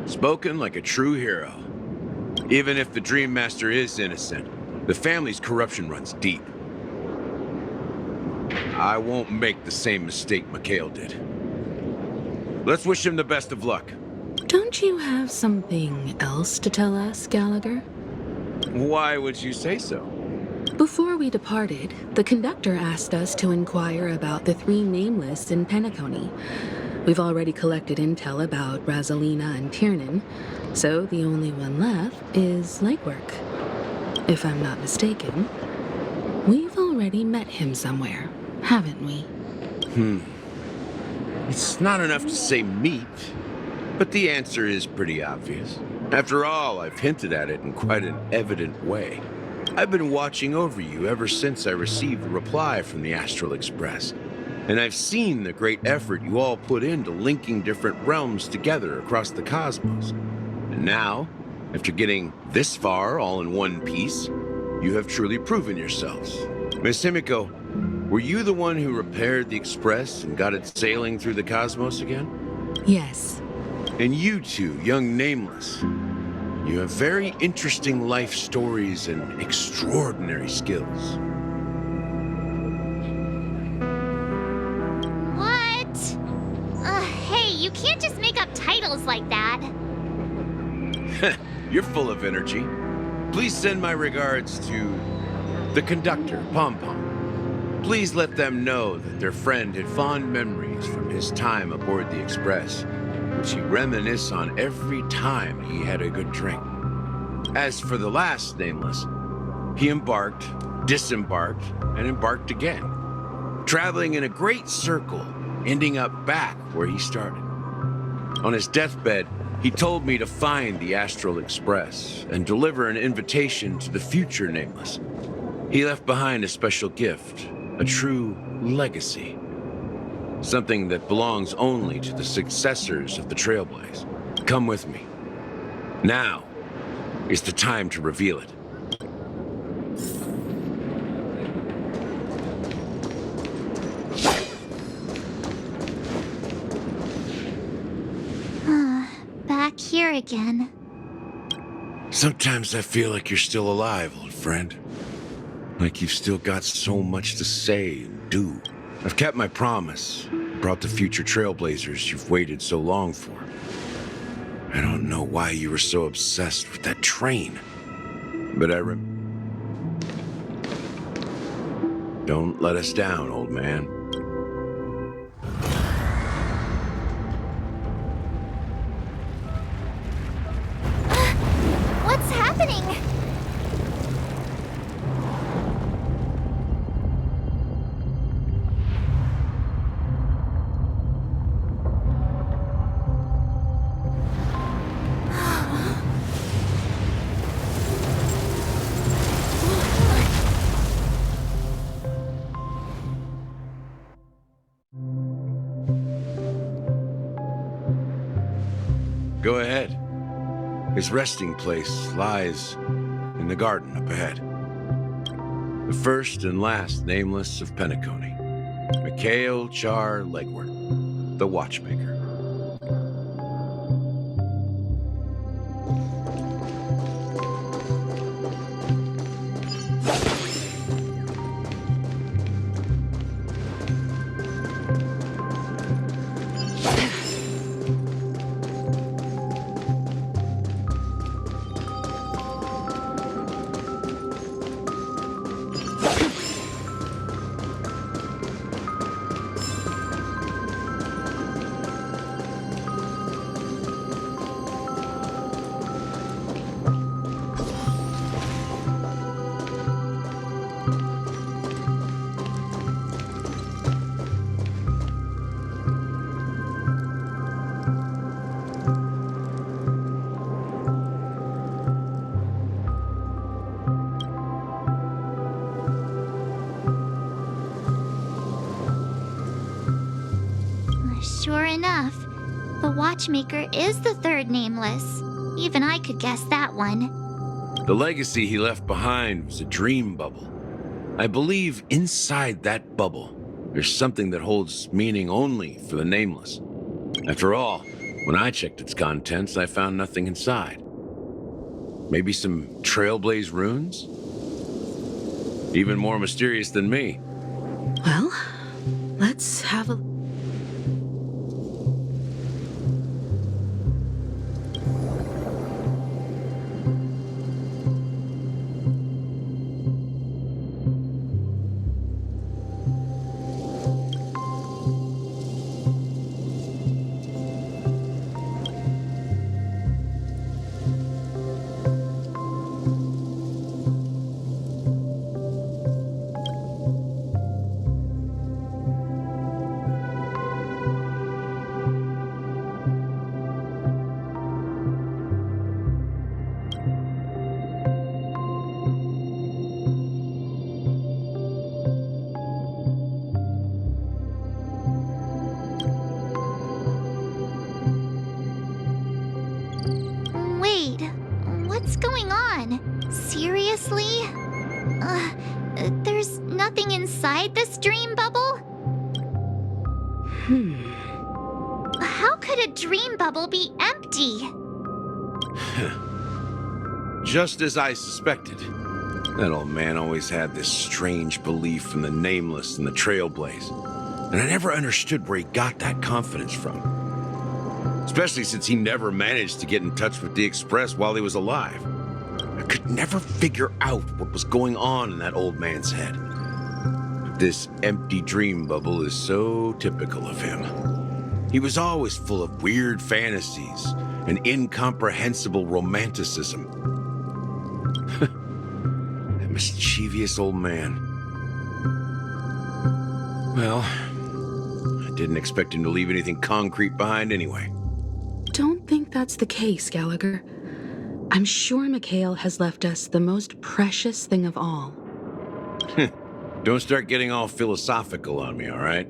Spoken like a true hero. Even if the Dream Master is innocent, the family's corruption runs deep. I won't make the same mistake Mikhail did. Let's wish him the best of luck. Don't you have something else to tell us, Gallagher? Why would you say so? Before we departed, the conductor asked us to inquire about the 3 nameless in Penacony. We've already collected intel about Razalina and Tiernan, so the only one left is Legwork. If I'm not mistaken, we've already met him somewhere, haven't we? It's not enough to say meet, but the answer is pretty obvious. After all, I've hinted at it in quite an evident way. I've been watching over you ever since I received the reply from the Astral Express, and I've seen the great effort you all put into linking different realms together across the cosmos. And now, after getting this far all in one piece, you have truly proven yourselves. Miss Himiko, were you the one who repaired the Express and got it sailing through the cosmos again? Yes. And you two, young Nameless, you have very interesting life stories and extraordinary skills. What? Hey, you can't just make up titles like that. You're full of energy. Please send my regards to the conductor, Pom Pom. Please let them know that their friend had fond memories from his time aboard the Express, which he reminisced on every time he had a good drink. As for the last Nameless, he embarked, disembarked, and embarked again, traveling in a great circle, ending up back where he started. On his deathbed, he told me to find the Astral Express and deliver an invitation to the future Nameless. He left behind a special gift, a true legacy. Something that belongs only to the successors of the Trailblaze. Come with me. Now is the time to reveal it. Back here again. Sometimes I feel like you're still alive, old friend. Like you've still got so much to say and do. I've kept my promise, brought the future Trailblazers you've waited so long for. I don't know why you were so obsessed with that train, but Don't let us down, old man. What's happening? Go ahead. His resting place lies in the garden up ahead. The first and last Nameless of Penacony, Mikhail Char Legwork, the Watchmaker. Sure enough, the watchmaker is the third nameless. Even I could guess that one. The legacy he left behind was a dream bubble. I believe inside that bubble, there's something that holds meaning only for the nameless. After all, when I checked its contents, I found nothing inside. Maybe some trailblaze runes? Even more mysterious than me. Well, let's have a... Wait, what's going on? Seriously? There's nothing inside this dream bubble? How could a dream bubble be empty? Just as I suspected. That old man always had this strange belief in the nameless and the trailblaze. And I never understood where he got that confidence from. Especially since he never managed to get in touch with the Express while he was alive. I could never figure out what was going on in that old man's head. But this empty dream bubble is so typical of him. He was always full of weird fantasies and incomprehensible romanticism. That mischievous old man. Well, I didn't expect him to leave anything concrete behind anyway. Don't think that's the case, Gallagher. I'm sure Mikhail has left us the most precious thing of all. Don't start getting all philosophical on me, all right?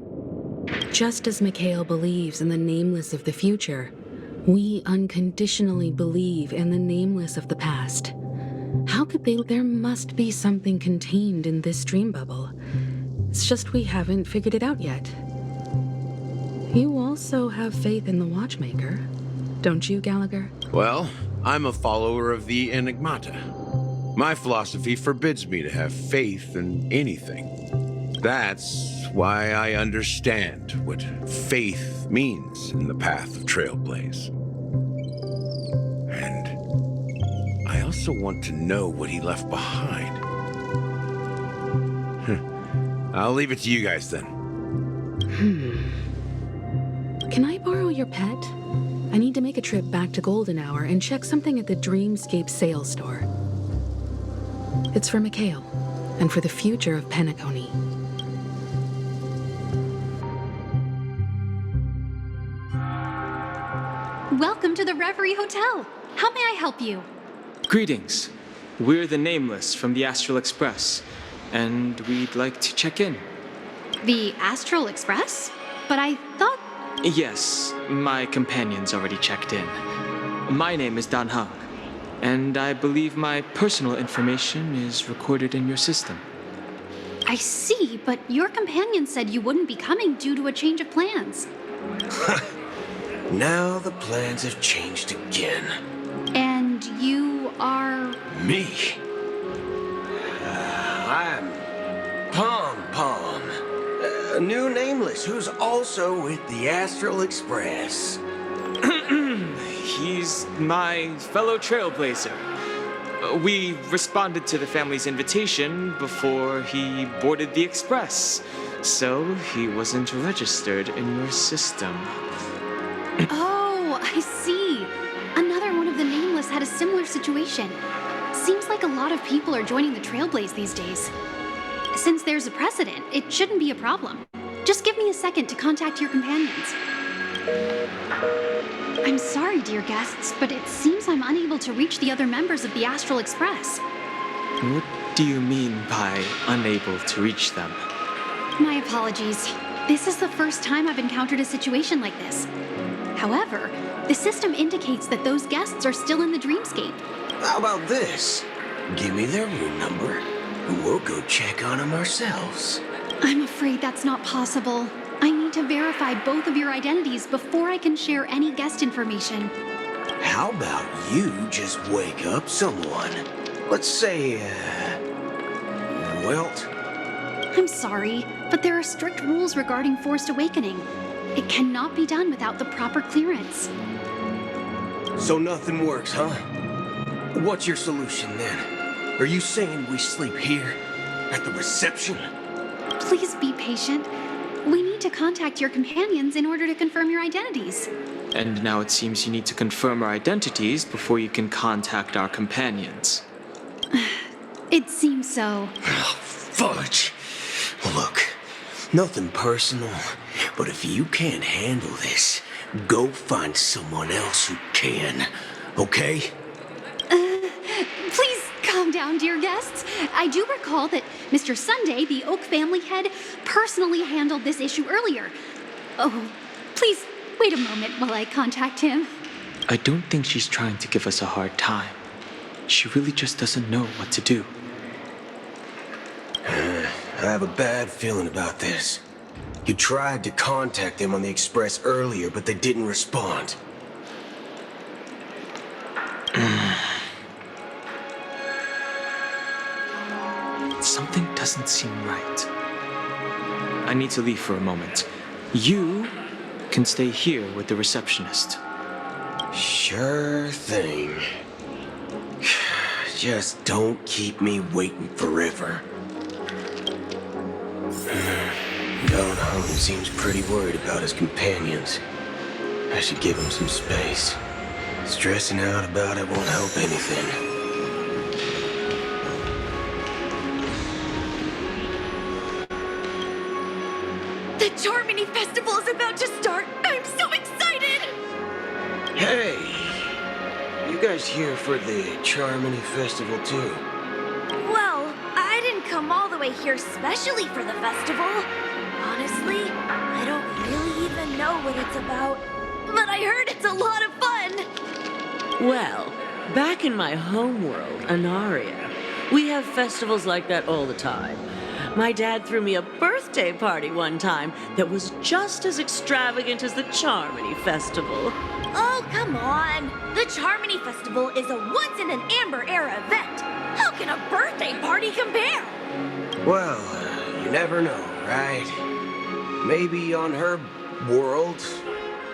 Just as Mikhail believes in the nameless of the future, we unconditionally believe in the nameless of the past. How could they? There must be something contained in this dream bubble. It's just we haven't figured it out yet. You also have faith in the watchmaker, don't you, Gallagher? Well, I'm a follower of the Enigmata. My philosophy forbids me to have faith in anything. That's why I understand what faith means in the path of Trailblaze. And I also want to know what he left behind. I'll leave it to you guys then. Can I borrow your pet? I need to make a trip back to Golden Hour and check something at the Dreamscape sales store. It's for Mikhail, and for the future of Penacony. Welcome to the Reverie Hotel. How may I help you? Greetings. We're the Nameless from the Astral Express, and we'd like to check in. The Astral Express? But I thought... Yes, my companion's already checked in. My name is Dan Hung, and I believe my personal information is recorded in your system. I see, but your companion said you wouldn't be coming due to a change of plans. Now the plans have changed again. And you are... Me? I'm Pom Pom, a new nameless who's also with the Astral Express. He's my fellow trailblazer. We responded to the family's invitation before he boarded the Express, so he wasn't registered in your system. Oh, I see. Another one of the Nameless had a similar situation. Seems like a lot of people are joining the Trailblaze these days. Since there's a precedent, it shouldn't be a problem. Just give me a second to contact your companions. I'm sorry, dear guests, but it seems I'm unable to reach the other members of the Astral Express. What do you mean by unable to reach them? My apologies. This is the first time I've encountered a situation like this. However, the system indicates that those guests are still in the dreamscape. How about this? Give me their room number, and we'll go check on them ourselves. I'm afraid that's not possible. I need to verify both of your identities before I can share any guest information. How about you just wake up someone? Let's say, Welt? I'm sorry, but there are strict rules regarding forced awakening. It cannot be done without the proper clearance. So nothing works, huh? What's your solution then? Are you saying we sleep here? At the reception? Please be patient. We need to contact your companions in order to confirm your identities. And now it seems you need to confirm our identities before you can contact our companions. It seems so. Oh, fudge. Look, nothing personal, but if you can't handle this, go find someone else who can, okay? Please calm down, dear guests. I do recall that Mr. Sunday, the Oak family head, personally handled this issue earlier. Oh, please wait a moment while I contact him. I don't think she's trying to give us a hard time. She really just doesn't know what to do. I have a bad feeling about this. You tried to contact them on the Express earlier, but they didn't respond. Something doesn't seem right. I need to leave for a moment. You can stay here with the receptionist. Sure thing. Just don't keep me waiting forever. Don Hung seems pretty worried about his companions. I should give him some space. Stressing out about it won't help anything. The Charmony Festival is about to start! I'm so excited! Hey! You guys here for the Charmony Festival too? Well, I didn't come all the way here especially for the festival. Honestly, I don't really even know what it's about. But I heard it's a lot of fun! Well, back in my homeworld, Anaria, we have festivals like that all the time. My dad threw me a birthday party one time that was just as extravagant as the Charmony Festival. Oh, come on! The Charmony Festival is a once-in-an-Amber-era event! How can a birthday party compare? Well, you never know, right? Maybe on her world,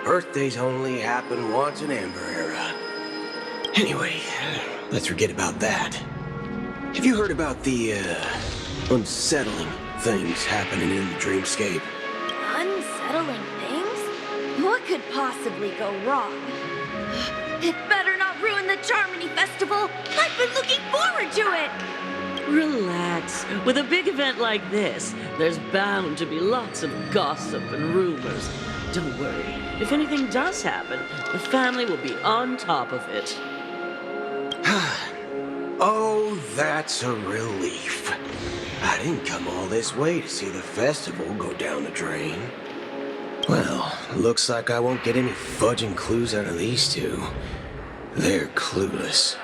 birthdays only happen once in Amber Era. Anyway, let's forget about that. Have you heard about the, unsettling things happening in the dreamscape? Unsettling things? What could possibly go wrong? It better not ruin the Charmony Festival! I've been looking forward to it! Relax. With a big event like this, there's bound to be lots of gossip and rumors. Don't worry. If anything does happen, the family will be on top of it. Oh, that's a relief. I didn't come all this way to see the festival go down the drain. Well, looks like I won't get any fudging clues out of these two. They're clueless.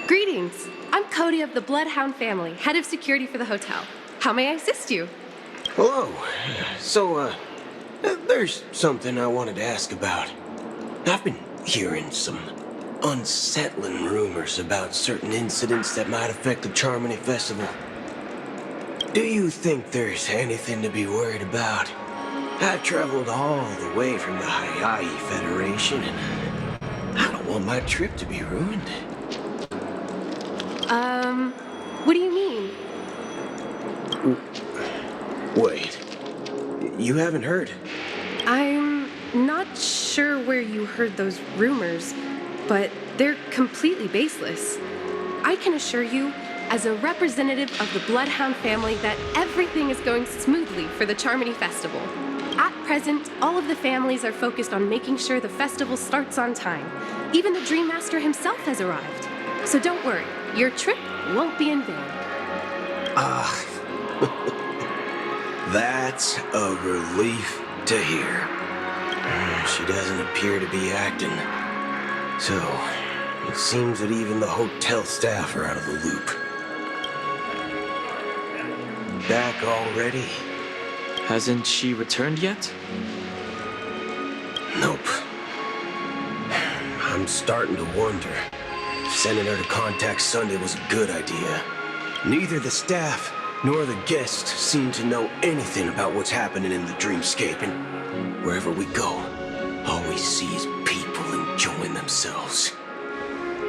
Greetings. I'm Cody of the Bloodhound family, head of security for the hotel. How may I assist you? Hello. So, there's something I wanted to ask about. I've been hearing some unsettling rumors about certain incidents that might affect the Charmony Festival. Do you think there's anything to be worried about? I traveled all the way from the Hawaii Federation, and I don't want my trip to be ruined. What do you mean? Wait, you haven't heard? I'm not sure where you heard those rumors, but they're completely baseless. I can assure you, as a representative of the Bloodhound family, that everything is going smoothly for the Charmony Festival. At present, all of the families are focused on making sure the festival starts on time. Even the Dream Master himself has arrived. So don't worry, your trip won't be in vain. That's a relief to hear. She doesn't appear to be acting. So, it seems that even the hotel staff are out of the loop. Back already? Hasn't she returned yet? Nope. I'm starting to wonder if sending her to contact Sunday was a good idea. Neither the staff nor the guests seem to know anything about what's happening in the dreamscape, and wherever we go, all we see is people enjoying themselves.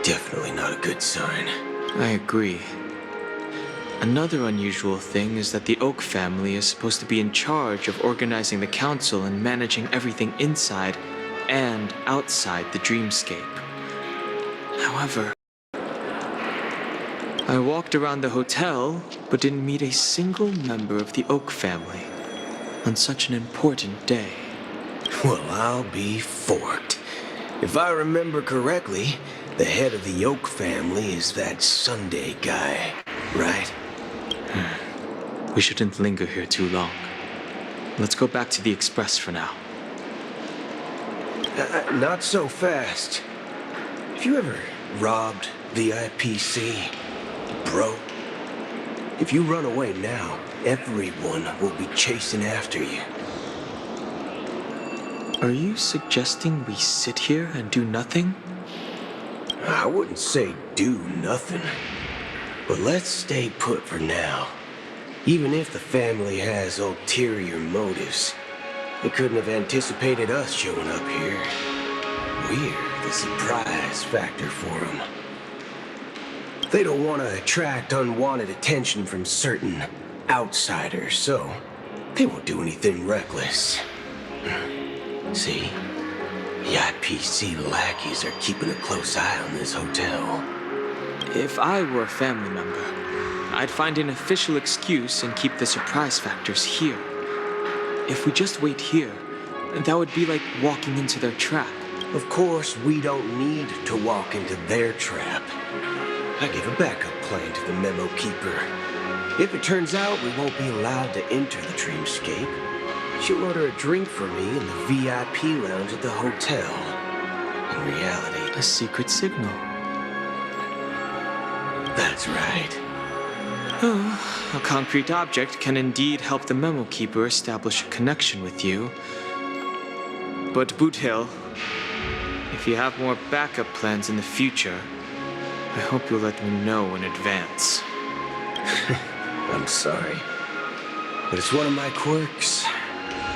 Definitely not a good sign. I agree. Another unusual thing is that the Oak family is supposed to be in charge of organizing the council and managing everything inside and outside the dreamscape. However, I walked around the hotel, but didn't meet a single member of the Oak family on such an important day. Well, I'll be forked. If I remember correctly, the head of the Oak family is that Sunday guy, right? We shouldn't linger here too long. Let's go back to the Express for now. Not so fast. Have you ever robbed VIPC, bro? If you run away now, everyone will be chasing after you. Are you suggesting we sit here and do nothing? I wouldn't say do nothing. But let's stay put for now. Even if the family has ulterior motives, they couldn't have anticipated us showing up here. We're the surprise factor for them. They don't want to attract unwanted attention from certain outsiders, so they won't do anything reckless. See? The IPC lackeys are keeping a close eye on this hotel. If I were a family member, I'd find an official excuse and keep the surprise factors here. If we just wait here, that would be like walking into their trap. Of course, we don't need to walk into their trap. I give a backup plan to the memo keeper. If it turns out we won't be allowed to enter the dreamscape, she'll order a drink for me in the VIP lounge at the hotel. In reality, a secret signal. That's right. Oh, a concrete object can indeed help the memo keeper establish a connection with you. But Boot Hill, if you have more backup plans in the future, I hope you'll let me know in advance. I'm sorry, but it's one of my quirks.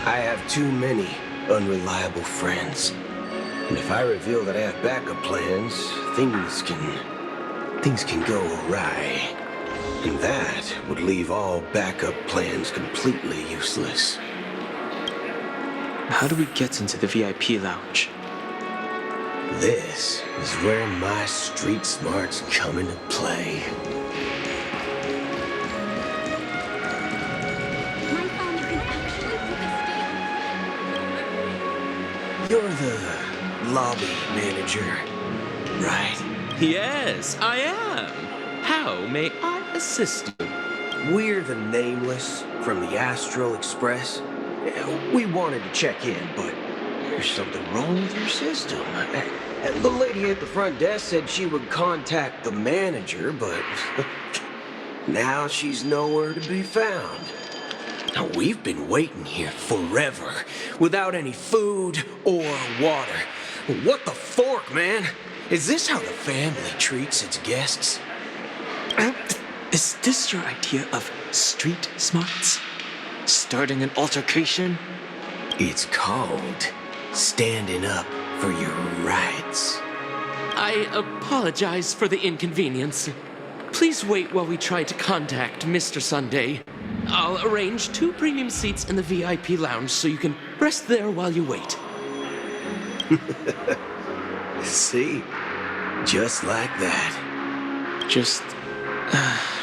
I have too many unreliable friends. And if I reveal that I have backup plans, things can go awry. And that would leave all backup plans completely useless. How do we get into the VIP lounge? This is where my street smarts come into play. You're the lobby manager, right? Yes, I am. How may I assist you? We're the Nameless from the Astral Express. We wanted to check in, but there's something wrong with your system. The lady at the front desk said she would contact the manager, but now she's nowhere to be found. Now, we've been waiting here forever, without any food or water. What the fork, man? Is this how the family treats its guests? Is this your idea of street smarts? Starting an altercation? It's called standing up for your rights. I apologize for the inconvenience. Please wait while we try to contact Mr. Sunday. I'll arrange 2 premium seats in the VIP lounge so you can rest there while you wait. See? Just like that.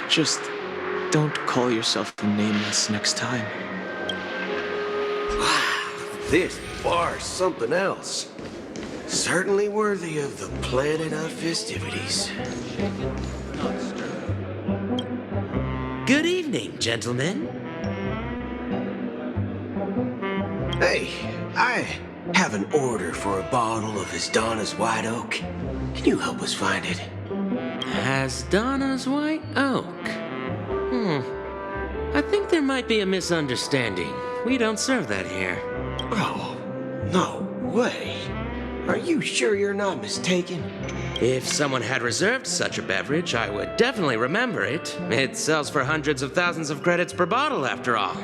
Just don't call yourself Nameless next time. Wow, This bar's something else. Certainly worthy of the planet of festivities. Good evening, gentlemen. Hey, I have an order for a bottle of Asdana's White Oak. Can you help us find it? Asdana's White Oak? I think there might be a misunderstanding. We don't serve that here. Oh, no way. Are you sure you're not mistaken? If someone had reserved such a beverage, I would definitely remember it. It sells for hundreds of thousands of credits per bottle, after all.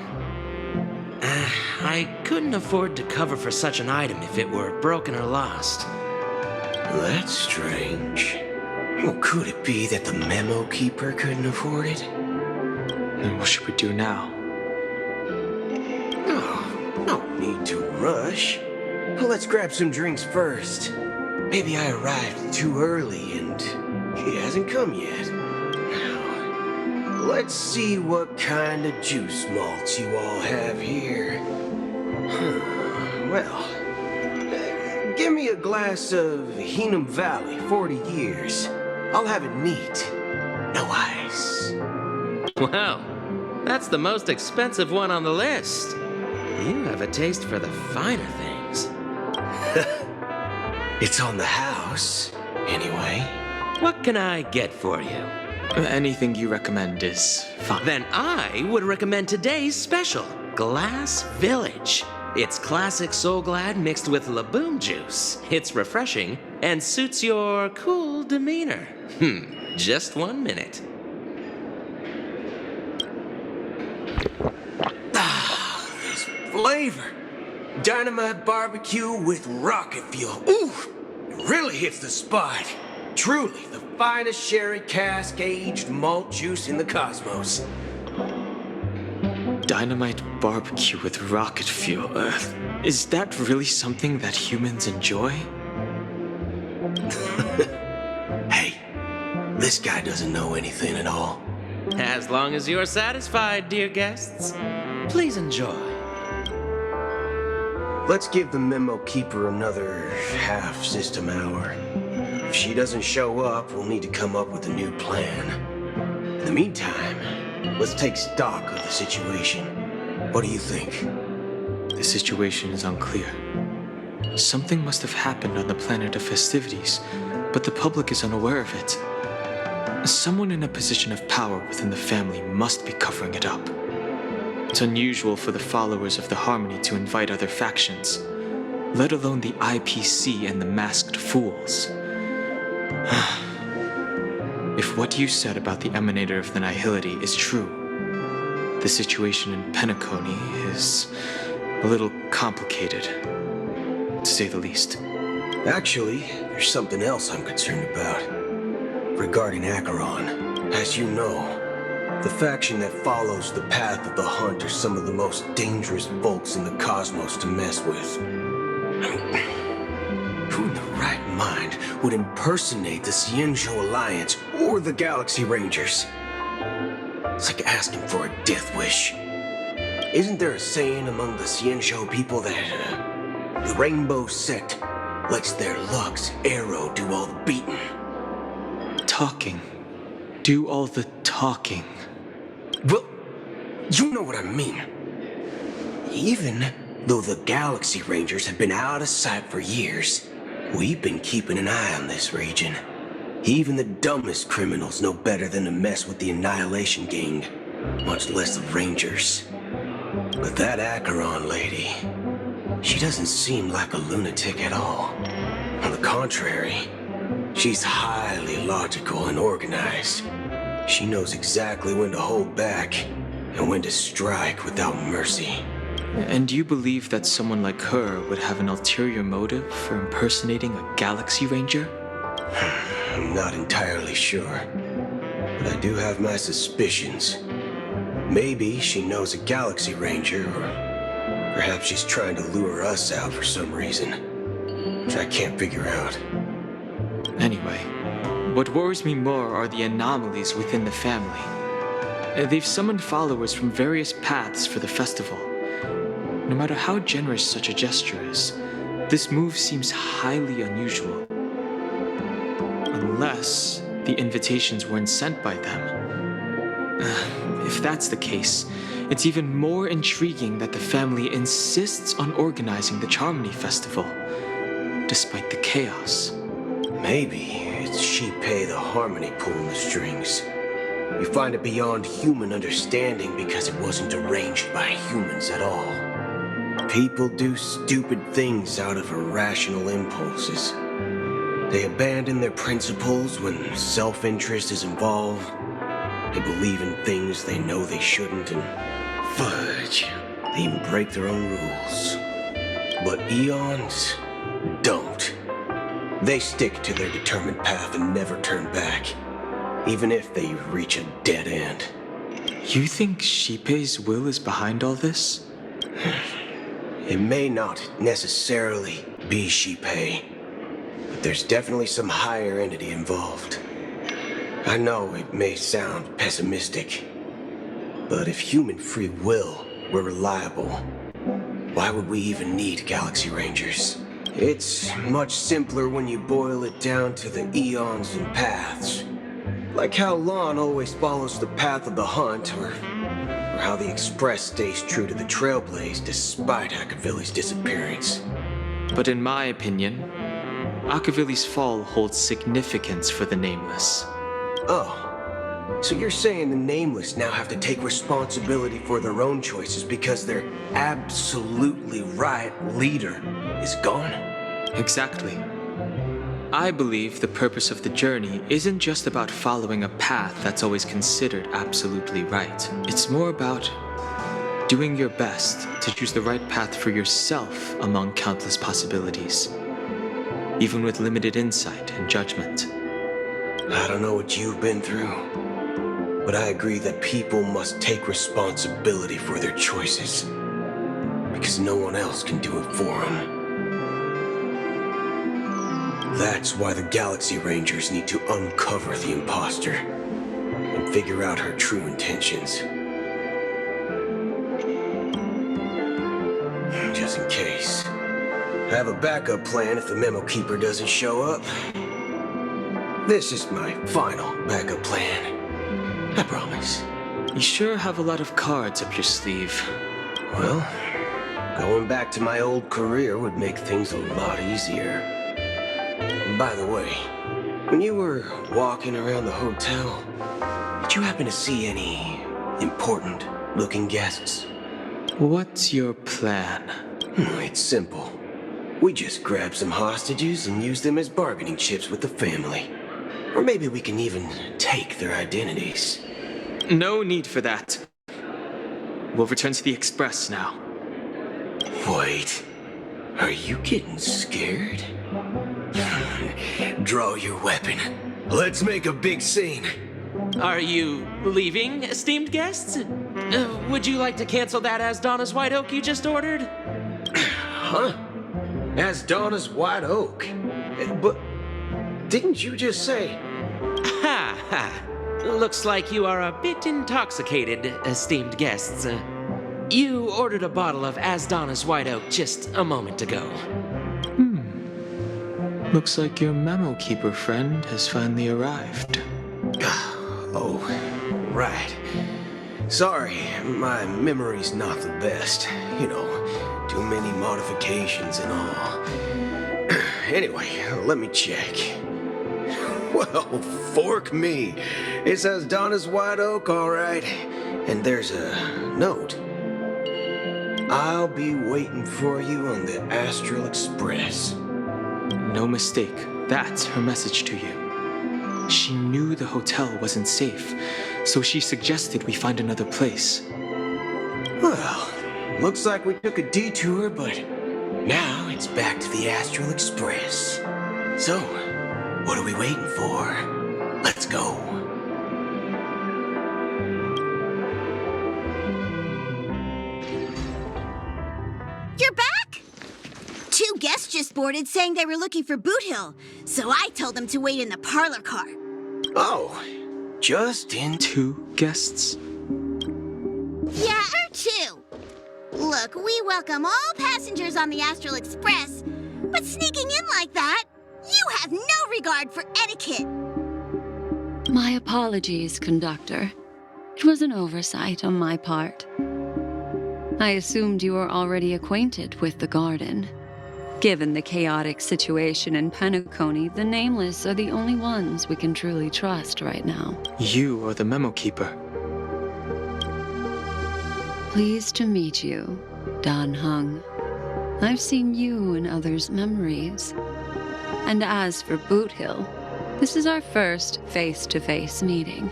I couldn't afford to cover for such an item if it were broken or lost. That's strange. Well, could it be that the memo keeper couldn't afford it? Then what should we do now? Oh, no need to rush. Well, let's grab some drinks first. Maybe I arrived too early and he hasn't come yet. Now, let's see what kind of juice malts you all have here. Well, give me a glass of Heenum Valley, 40 years. I'll have it neat. No ice. Wow, that's the most expensive one on the list. You have a taste for the finer things. It's on the house, anyway. What can I get for you? Anything you recommend is fine. Then I would recommend today's special, Glass Village. It's classic Soul Glad mixed with Laboom juice. It's refreshing and suits your cool demeanor. Just 1 minute. This flavor. Dynamite barbecue with rocket fuel. Ooh, it really hits the spot. Truly the finest sherry cask aged malt juice in the cosmos. Dynamite barbecue with rocket fuel. Is that really something that humans enjoy? Hey, this guy doesn't know anything at all. As long as you're satisfied, dear guests, please enjoy. Let's give the memo keeper another half system hour. If she doesn't show up, we'll need to come up with a new plan. In the meantime, let's take stock of the situation. What do you think? The situation is unclear. Something must have happened on the planet of festivities, but the public is unaware of it. Someone in a position of power within the family must be covering it up. It's unusual for the followers of the Harmony to invite other factions, let alone the IPC and the Masked Fools. If what you said about the Emanator of the Nihility is true, the situation in Penacony is a little complicated, to say the least. Actually, there's something else I'm concerned about. Regarding Acheron, as you know, the faction that follows the path of the hunt are some of the most dangerous folks in the cosmos to mess with. Who in the right mind would impersonate the Cienjo Alliance or the Galaxy Rangers? It's like asking for a death wish. Isn't there a saying among the Cienjo people that the Rainbow Sect lets their Lux arrow do all the beating? Talking. Do all the talking. Well, you know what I mean. Even though the Galaxy Rangers have been out of sight for years, we've been keeping an eye on this region. Even the dumbest criminals know better than to mess with the Annihilation Gang, much less the Rangers. But that Acheron lady, she doesn't seem like a lunatic at all. On the contrary, she's highly logical and organized. She knows exactly when to hold back and when to strike without mercy. And you believe that someone like her would have an ulterior motive for impersonating a Galaxy Ranger? I'm not entirely sure, but I do have my suspicions. Maybe she knows a Galaxy Ranger, or perhaps she's trying to lure us out for some reason, which I can't figure out. Anyway, what worries me more are the anomalies within the family. They've summoned followers from various paths for the festival. no matter how generous such a gesture is, this move seems highly unusual. Unless the invitations weren't sent by them. If that's the case, it's even more intriguing that the family insists on organizing the Charmony Festival, despite the chaos. Maybe it's Shipei the Harmony pulling the strings. We find it beyond human understanding because it wasn't arranged by humans at all. People do stupid things out of irrational impulses. They abandon their principles when self-interest is involved. They believe in things they know they shouldn't, and fudge, they even break their own rules. But eons don't. They stick to their determined path and never turn back, even if they reach a dead end. You think Shipei's will is behind all this? It may not necessarily be Shipei, but there's definitely some higher entity involved. I know it may sound pessimistic, but if human free will were reliable, why would we even need Galaxy Rangers? It's much simpler when you boil it down to the eons and paths. Like how Lon always follows the path of the hunt, or how the Express stays true to the Trailblaze despite Akavilli's disappearance. But in my opinion, Akavilli's fall holds significance for the Nameless. Oh, so you're saying the Nameless now have to take responsibility for their own choices because their absolutely right leader is gone? Exactly. I believe the purpose of the journey isn't just about following a path that's always considered absolutely right. It's more about doing your best to choose the right path for yourself among countless possibilities, even with limited insight and judgment. I don't know what you've been through, but I agree that people must take responsibility for their choices, because no one else can do it for them. That's why the Galaxy Rangers need to uncover the imposter and figure out her true intentions. Just in case. I have a backup plan if the Memo Keeper doesn't show up. This is my final backup plan. I promise. You sure have a lot of cards up your sleeve. Well, going back to my old career would make things a lot easier. By the way, when you were walking around the hotel, did you happen to see any important-looking guests? What's your plan? It's simple. We just grab some hostages and use them as bargaining chips with the family. Or maybe we can even take their identities. No need for that. We'll return to the Express now. Wait, are you getting scared? Draw your weapon. Let's make a big scene. Are you leaving, esteemed guests? Would you like to cancel that As Donna's White Oak you just ordered? Huh? As Donna's White Oak? But didn't you just say... Ha ha. Looks like you are a bit intoxicated, esteemed guests. You ordered a bottle of As Donna's White Oak just a moment ago. Looks like your Memo Keeper friend has finally arrived. Oh, right. Sorry, my memory's not the best. You know, too many modifications and all. Anyway, let me check. Well, fork me. It says Donna's White Oak, all right. And there's a note. I'll be waiting for you on the Astral Express. No mistake. That's her message to you. She knew the hotel wasn't safe, so she suggested we find another place. Well, looks like we took a detour, but now it's back to the Astral Express. So, what are we waiting for? Let's go. You're back? Two guests just boarded saying they were looking for Boot Hill, so I told them to wait in the parlor car. Oh, just in... Two guests? Yeah, or two. Look, Look, we welcome all passengers on the Astral Express, but sneaking in like that, you have no regard for etiquette. My apologies, conductor. It was an oversight on my part. I assumed you were already acquainted with the garden. Given the chaotic situation in Penacony, the Nameless are the only ones we can truly trust right now. You are the memo keeper. Pleased to meet you, Dan Hung. I've seen you in others' memories. And as for Boot Hill, this is our first face-to-face meeting.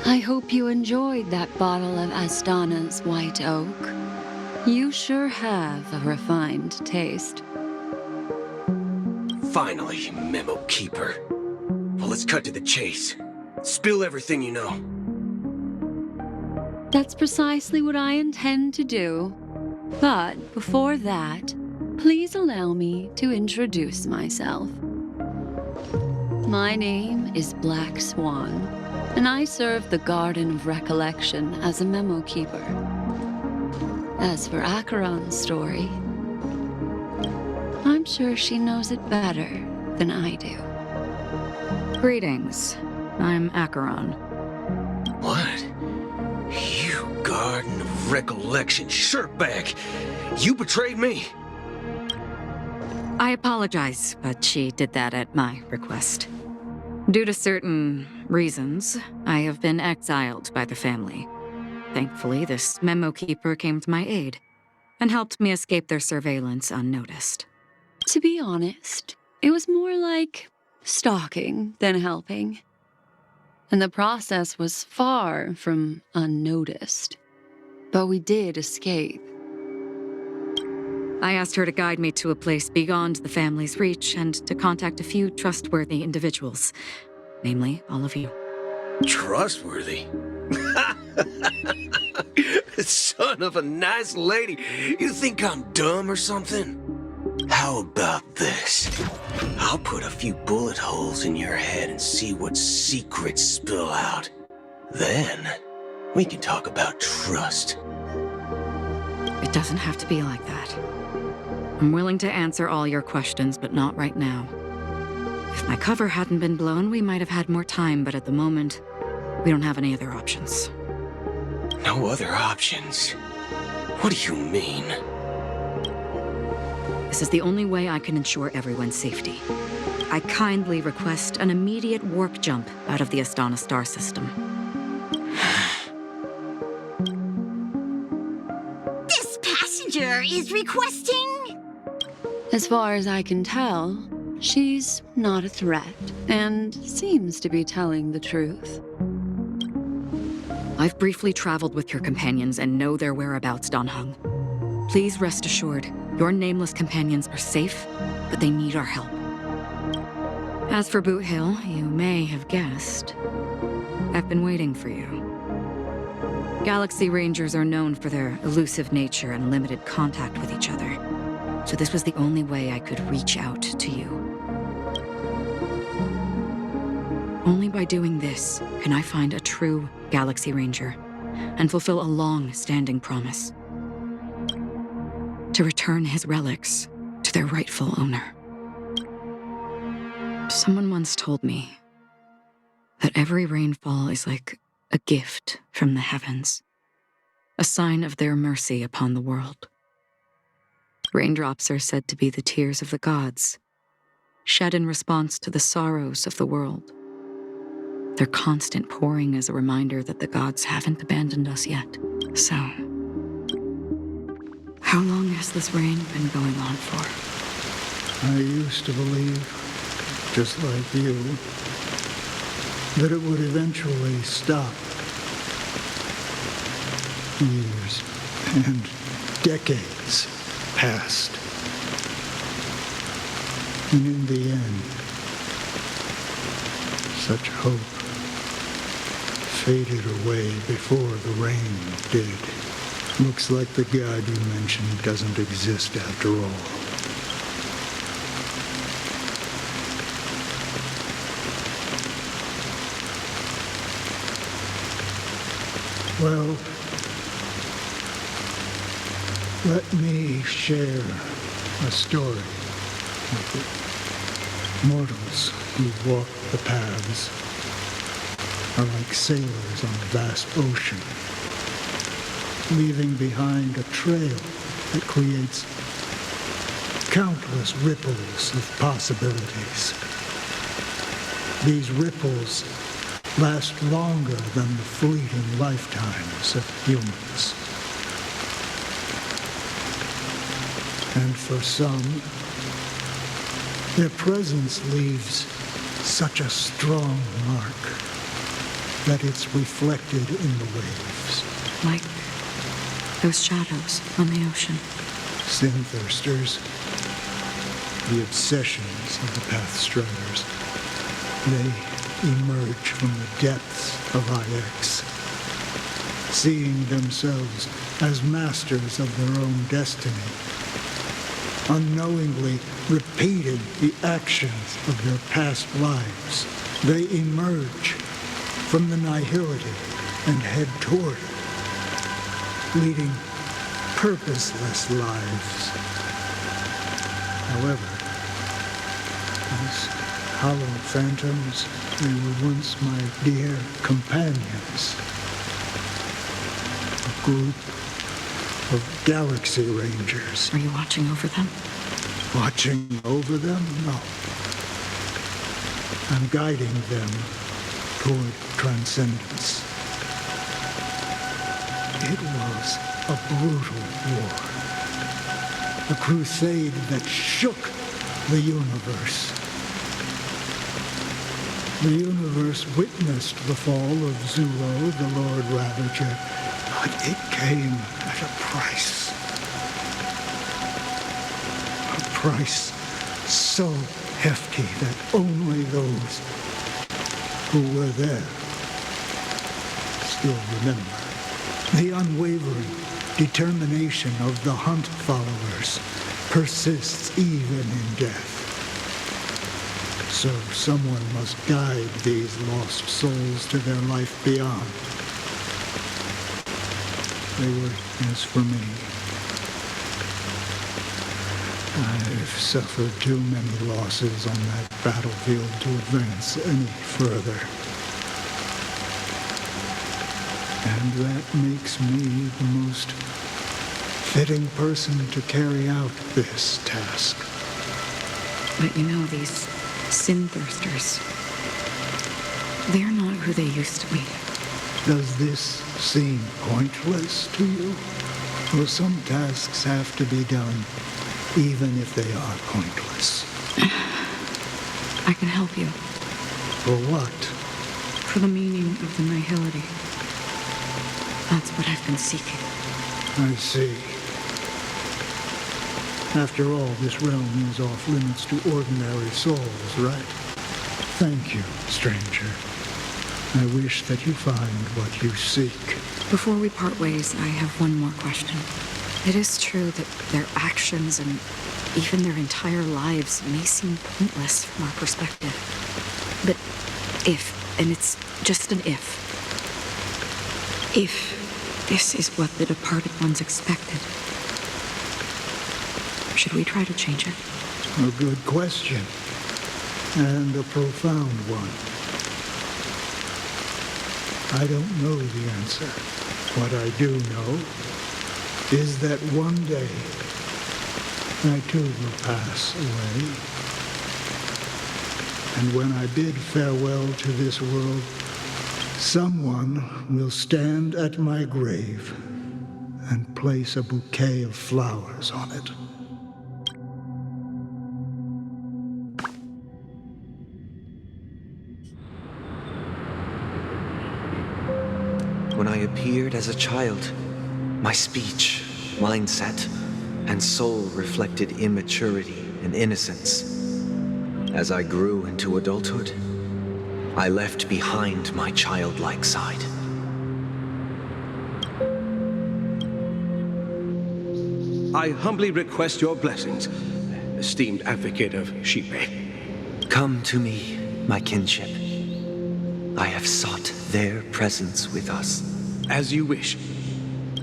I hope you enjoyed that bottle of Astana's White Oak. You sure have a refined taste. Finally, Memo Keeper. Well, let's cut to the chase. Spill everything you know. That's precisely what I intend to do. But before that, please allow me to introduce myself. My name is Black Swan, and I serve the Garden of Recollection as a memo keeper. As for Acheron's story, I'm sure she knows it better than I do. Greetings. I'm Acheron. What? You Garden of Recollection shirtbag! You betrayed me! I apologize, but she did that at my request. Due to certain reasons, I have been exiled by the family. Thankfully, this memo keeper came to my aid and helped me escape their surveillance unnoticed. To be honest, it was more like stalking than helping. And the process was far from unnoticed. But we did escape. I asked her to guide me to a place beyond the family's reach and to contact a few trustworthy individuals, namely all of you. Trustworthy? Son of a nice lady, you think I'm dumb or something? How about this? I'll put a few bullet holes in your head and see what secrets spill out. Then, we can talk about trust. It doesn't have to be like that. I'm willing to answer all your questions, but not right now. If my cover hadn't been blown, we might have had more time, but at the moment, we don't have any other options. No other options? What do you mean? This is the only way I can ensure everyone's safety. I kindly request an immediate warp jump out of the Astana star system. This passenger is requesting... As far as I can tell, she's not a threat and seems to be telling the truth. I've briefly traveled with your companions and know their whereabouts, Dan Hung. Please rest assured, your nameless companions are safe, but they need our help. As for Boot Hill, you may have guessed. I've been waiting for you. Galaxy Rangers are known for their elusive nature and limited contact with each other, so this was the only way I could reach out to you. Only by doing this can I find a true Galaxy Ranger and fulfill a long-standing promise. To return his relics to their rightful owner. Someone once told me that every rainfall is like a gift from the heavens, a sign of their mercy upon the world. Raindrops are said to be the tears of the gods, shed in response to the sorrows of the world. Their constant pouring is a reminder that the gods haven't abandoned us yet. So, how long has this rain been going on for? I used to believe, just like you, that it would eventually stop. Years and decades passed. And in the end, such hope faded away before the rain did. Looks like the god you mentioned doesn't exist after all. Well, Let me share a story with you. Mortals who walk the paths are like sailors on a vast ocean, leaving behind a trail that creates countless ripples of possibilities. These ripples last longer than the fleeting lifetimes of humans. And for some, their presence leaves such a strong mark that it's reflected in the waves. Like those shadows on the ocean. Sin-thirsters, the obsessions of the Pathstriders, they emerge from the depths of IX, seeing themselves as masters of their own destiny, unknowingly repeating the actions of their past lives. They emerge from the nihility and head toward it, leading purposeless lives. However, these hollow phantoms, they were once my dear companions. A group of Galaxy Rangers. Are you watching over them? Watching over them? No. I'm guiding them toward transcendence. It was a brutal war. A crusade that shook the universe. The universe witnessed the fall of Zulo, the Lord Ravager, but it came at a price. A price so hefty that only those who were there still remember. The unwavering determination of the Hunt followers persists even in death. So someone must guide these lost souls to their life beyond. They were as for me. I've suffered too many losses on that battlefield to advance any further. And that makes me the most fitting person to carry out this task. But you know, these sin-thirsters, they're not who they used to be. Does this seem pointless to you? Well, some tasks have to be done, even if they are pointless. I can help you. For what? For the meaning of the nihility. That's what I've been seeking. I see. After all, this realm is off limits to ordinary souls, right? Thank you, stranger. I wish that you find what you seek. Before we part ways, I have one more question. It is true that their actions and even their entire lives may seem pointless from our perspective. But if, and it's just an if this is what the departed ones expected, should we try to change it? A good question. And a profound one. I don't know the answer. What I do know is that one day I too will pass away. And when I bid farewell to this world, someone will stand at my grave and place a bouquet of flowers on it. When I appeared as a child, my speech, mindset, and soul reflected immaturity and innocence. As I grew into adulthood, I left behind my childlike side. I humbly request your blessings, esteemed advocate of Shipe. Come to me, my kinship. I have sought their presence with us. As you wish.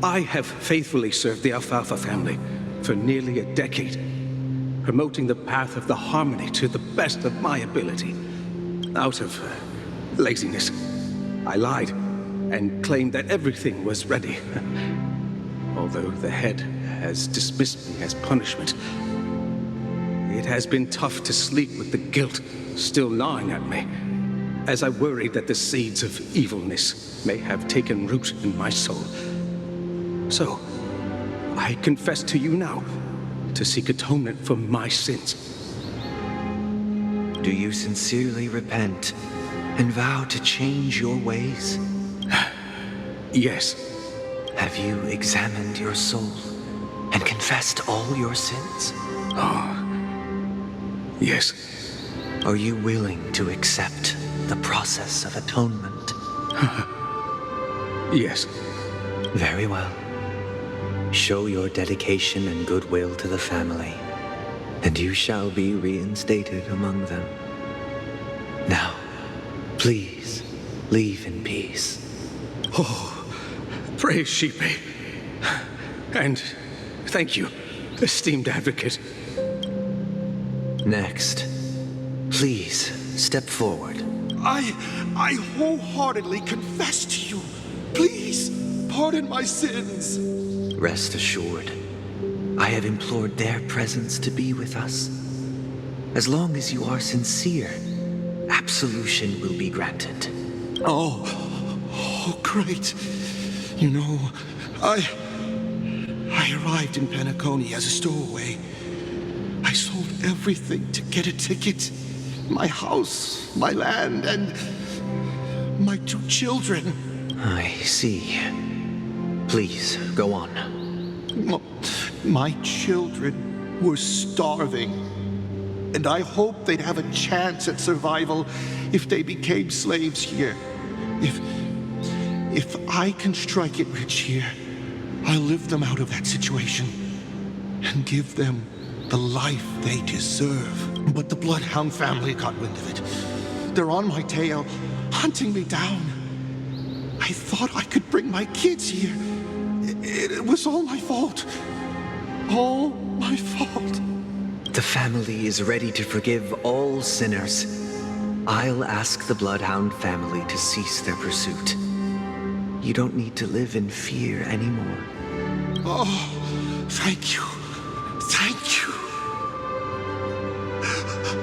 I have faithfully served the Alfalfa family for nearly a decade, promoting the path of the harmony to the best of my ability. Out of laziness, I lied and claimed that everything was ready. Although the head has dismissed me as punishment, it has been tough to sleep with the guilt still gnawing at me, as I worried that the seeds of evilness may have taken root in my soul. So, I confess to you now to seek atonement for my sins. Do you sincerely repent and vow to change your ways? Yes. Have you examined your soul and confessed all your sins? Yes. Are you willing to accept the process of atonement? Yes. Very well. Show your dedication and goodwill to the family, and you shall be reinstated among them. Now, please, leave in peace. Oh, praise Sheepy. And thank you, esteemed advocate. Next, please step forward. I wholeheartedly confess to you. Please, pardon my sins. Rest assured, I have implored their presence to be with us. As long as you are sincere, absolution will be granted. Oh, great. You know, I arrived in Penacony as a stowaway. I sold everything to get a ticket. My house, my land, and my 2 children. I see. Please, go on. My children were starving, and I hoped they'd have a chance at survival if they became slaves here. If I can strike it rich here, I'll lift them out of that situation and give them the life they deserve. But the Bloodhound family got wind of it. They're on my tail, hunting me down. I thought I could bring my kids here. It was all my fault. All my fault. The family is ready to forgive all sinners. I'll ask the Bloodhound family to cease their pursuit. You don't need to live in fear anymore. Oh, thank you. Thank you.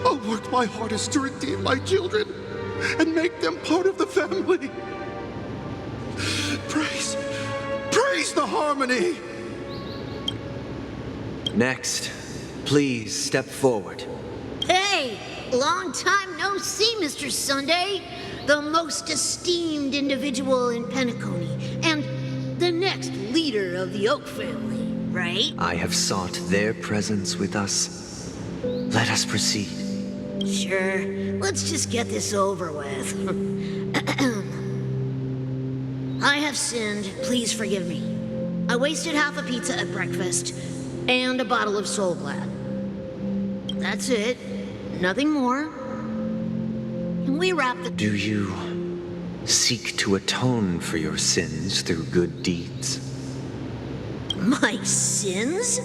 I'll work my hardest to redeem my children and make them part of the family. Praise the harmony! Next, please step forward. Hey, long time no see, Mr. Sunday. The most esteemed individual in Penacony, and the next leader of the Oak family, right? I have sought their presence with us. Let us proceed. Sure, let's just get this over with. I have sinned, please forgive me. I wasted half a pizza at breakfast, and a bottle of Soul Glad. That's it, nothing more. Can we wrap the— Do you seek to atone for your sins through good deeds? My sins?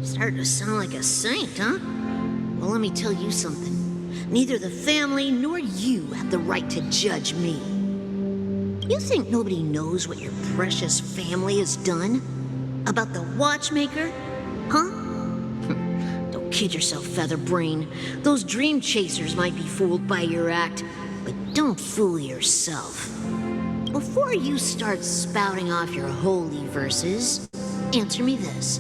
Starting to sound like a saint, huh? Well, let me tell you something. Neither the family nor you have the right to judge me. You think nobody knows what your precious family has done? About the watchmaker? Huh? Don't kid yourself, Featherbrain. Those dream chasers might be fooled by your act, but don't fool yourself. Before you start spouting off your holy verses, answer me this.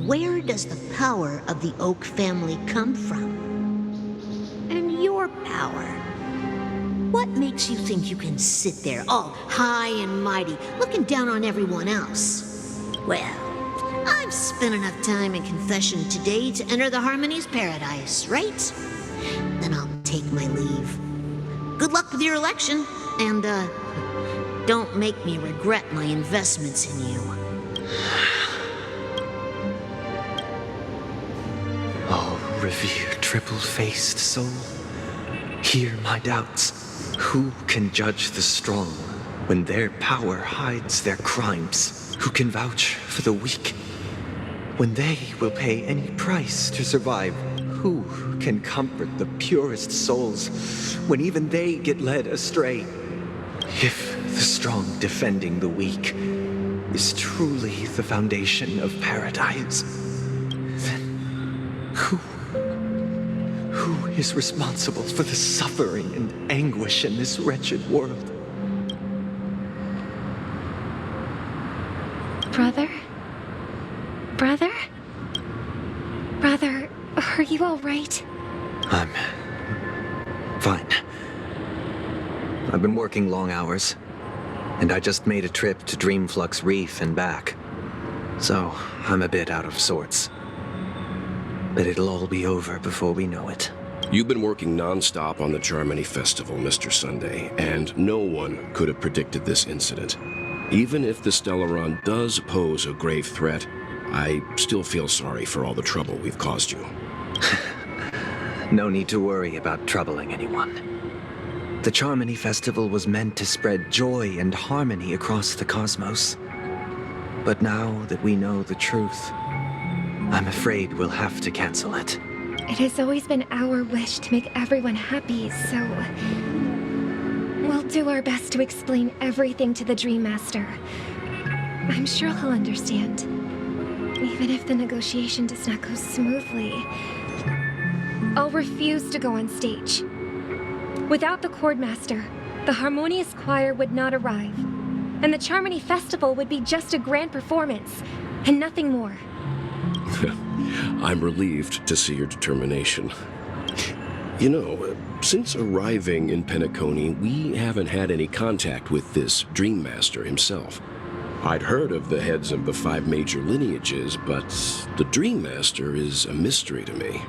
Where does the power of the Oak family come from? And your power? What makes you think you can sit there all high and mighty, looking down on everyone else? Well, I've spent enough time in confession today to enter the Harmony's paradise, right? Then I'll take my leave. Good luck with your election, and, don't make me regret my investments in you. Oh, revered triple-faced soul, hear my doubts. Who can judge the strong when their power hides their crimes, who can vouch for the weak? When they will pay any price to survive, who can comfort the purest souls when even they get led astray? If the strong defending the weak is truly the foundation of paradise, then who is responsible for the suffering and anguish in this wretched world? Brother? Brother? Brother, are you all right? I'm fine. I've been working long hours, and I just made a trip to Dreamflux Reef and back. So, I'm a bit out of sorts. But it'll all be over before we know it. You've been working non-stop on the Charmony Festival, Mr. Sunday, and no one could have predicted this incident. Even if the Stellaron does pose a grave threat, I still feel sorry for all the trouble we've caused you. No need to worry about troubling anyone. The Charmony Festival was meant to spread joy and harmony across the cosmos. But now that we know the truth, I'm afraid we'll have to cancel it. It has always been our wish to make everyone happy, so we'll do our best to explain everything to the Dream Master. I'm sure he'll understand. Even if the negotiation does not go smoothly, I'll refuse to go on stage. Without the Chord Master, the Harmonious Choir would not arrive, and the Charmony Festival would be just a grand performance, and nothing more. I'm relieved to see your determination. You know, since arriving in Penacony, we haven't had any contact with this Dream Master himself. I'd heard of the heads of the 5 major lineages, but the Dream Master is a mystery to me.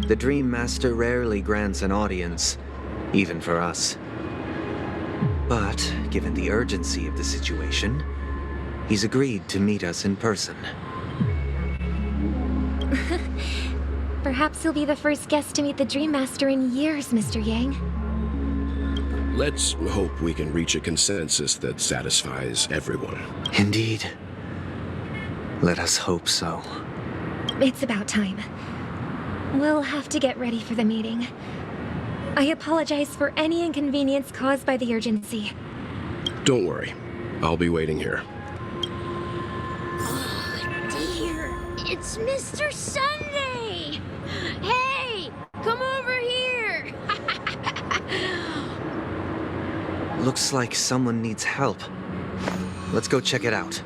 The Dream Master rarely grants an audience, even for us. But, given the urgency of the situation, he's agreed to meet us in person. Perhaps he'll be the first guest to meet the Dream Master in years, Mr. Yang. Let's hope we can reach a consensus that satisfies everyone. Indeed. Let us hope so. It's about time. We'll have to get ready for the meeting. I apologize for any inconvenience caused by the urgency. Don't worry. I'll be waiting here. Dear, it's Mr. Sunday! Hey, come over here! Looks like someone needs help. Let's go check it out.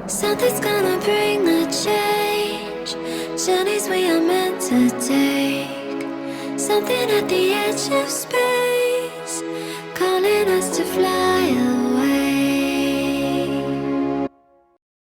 Something's gonna bring the change. Journeys we are meant to take. Something at the edge of space, calling us to fly.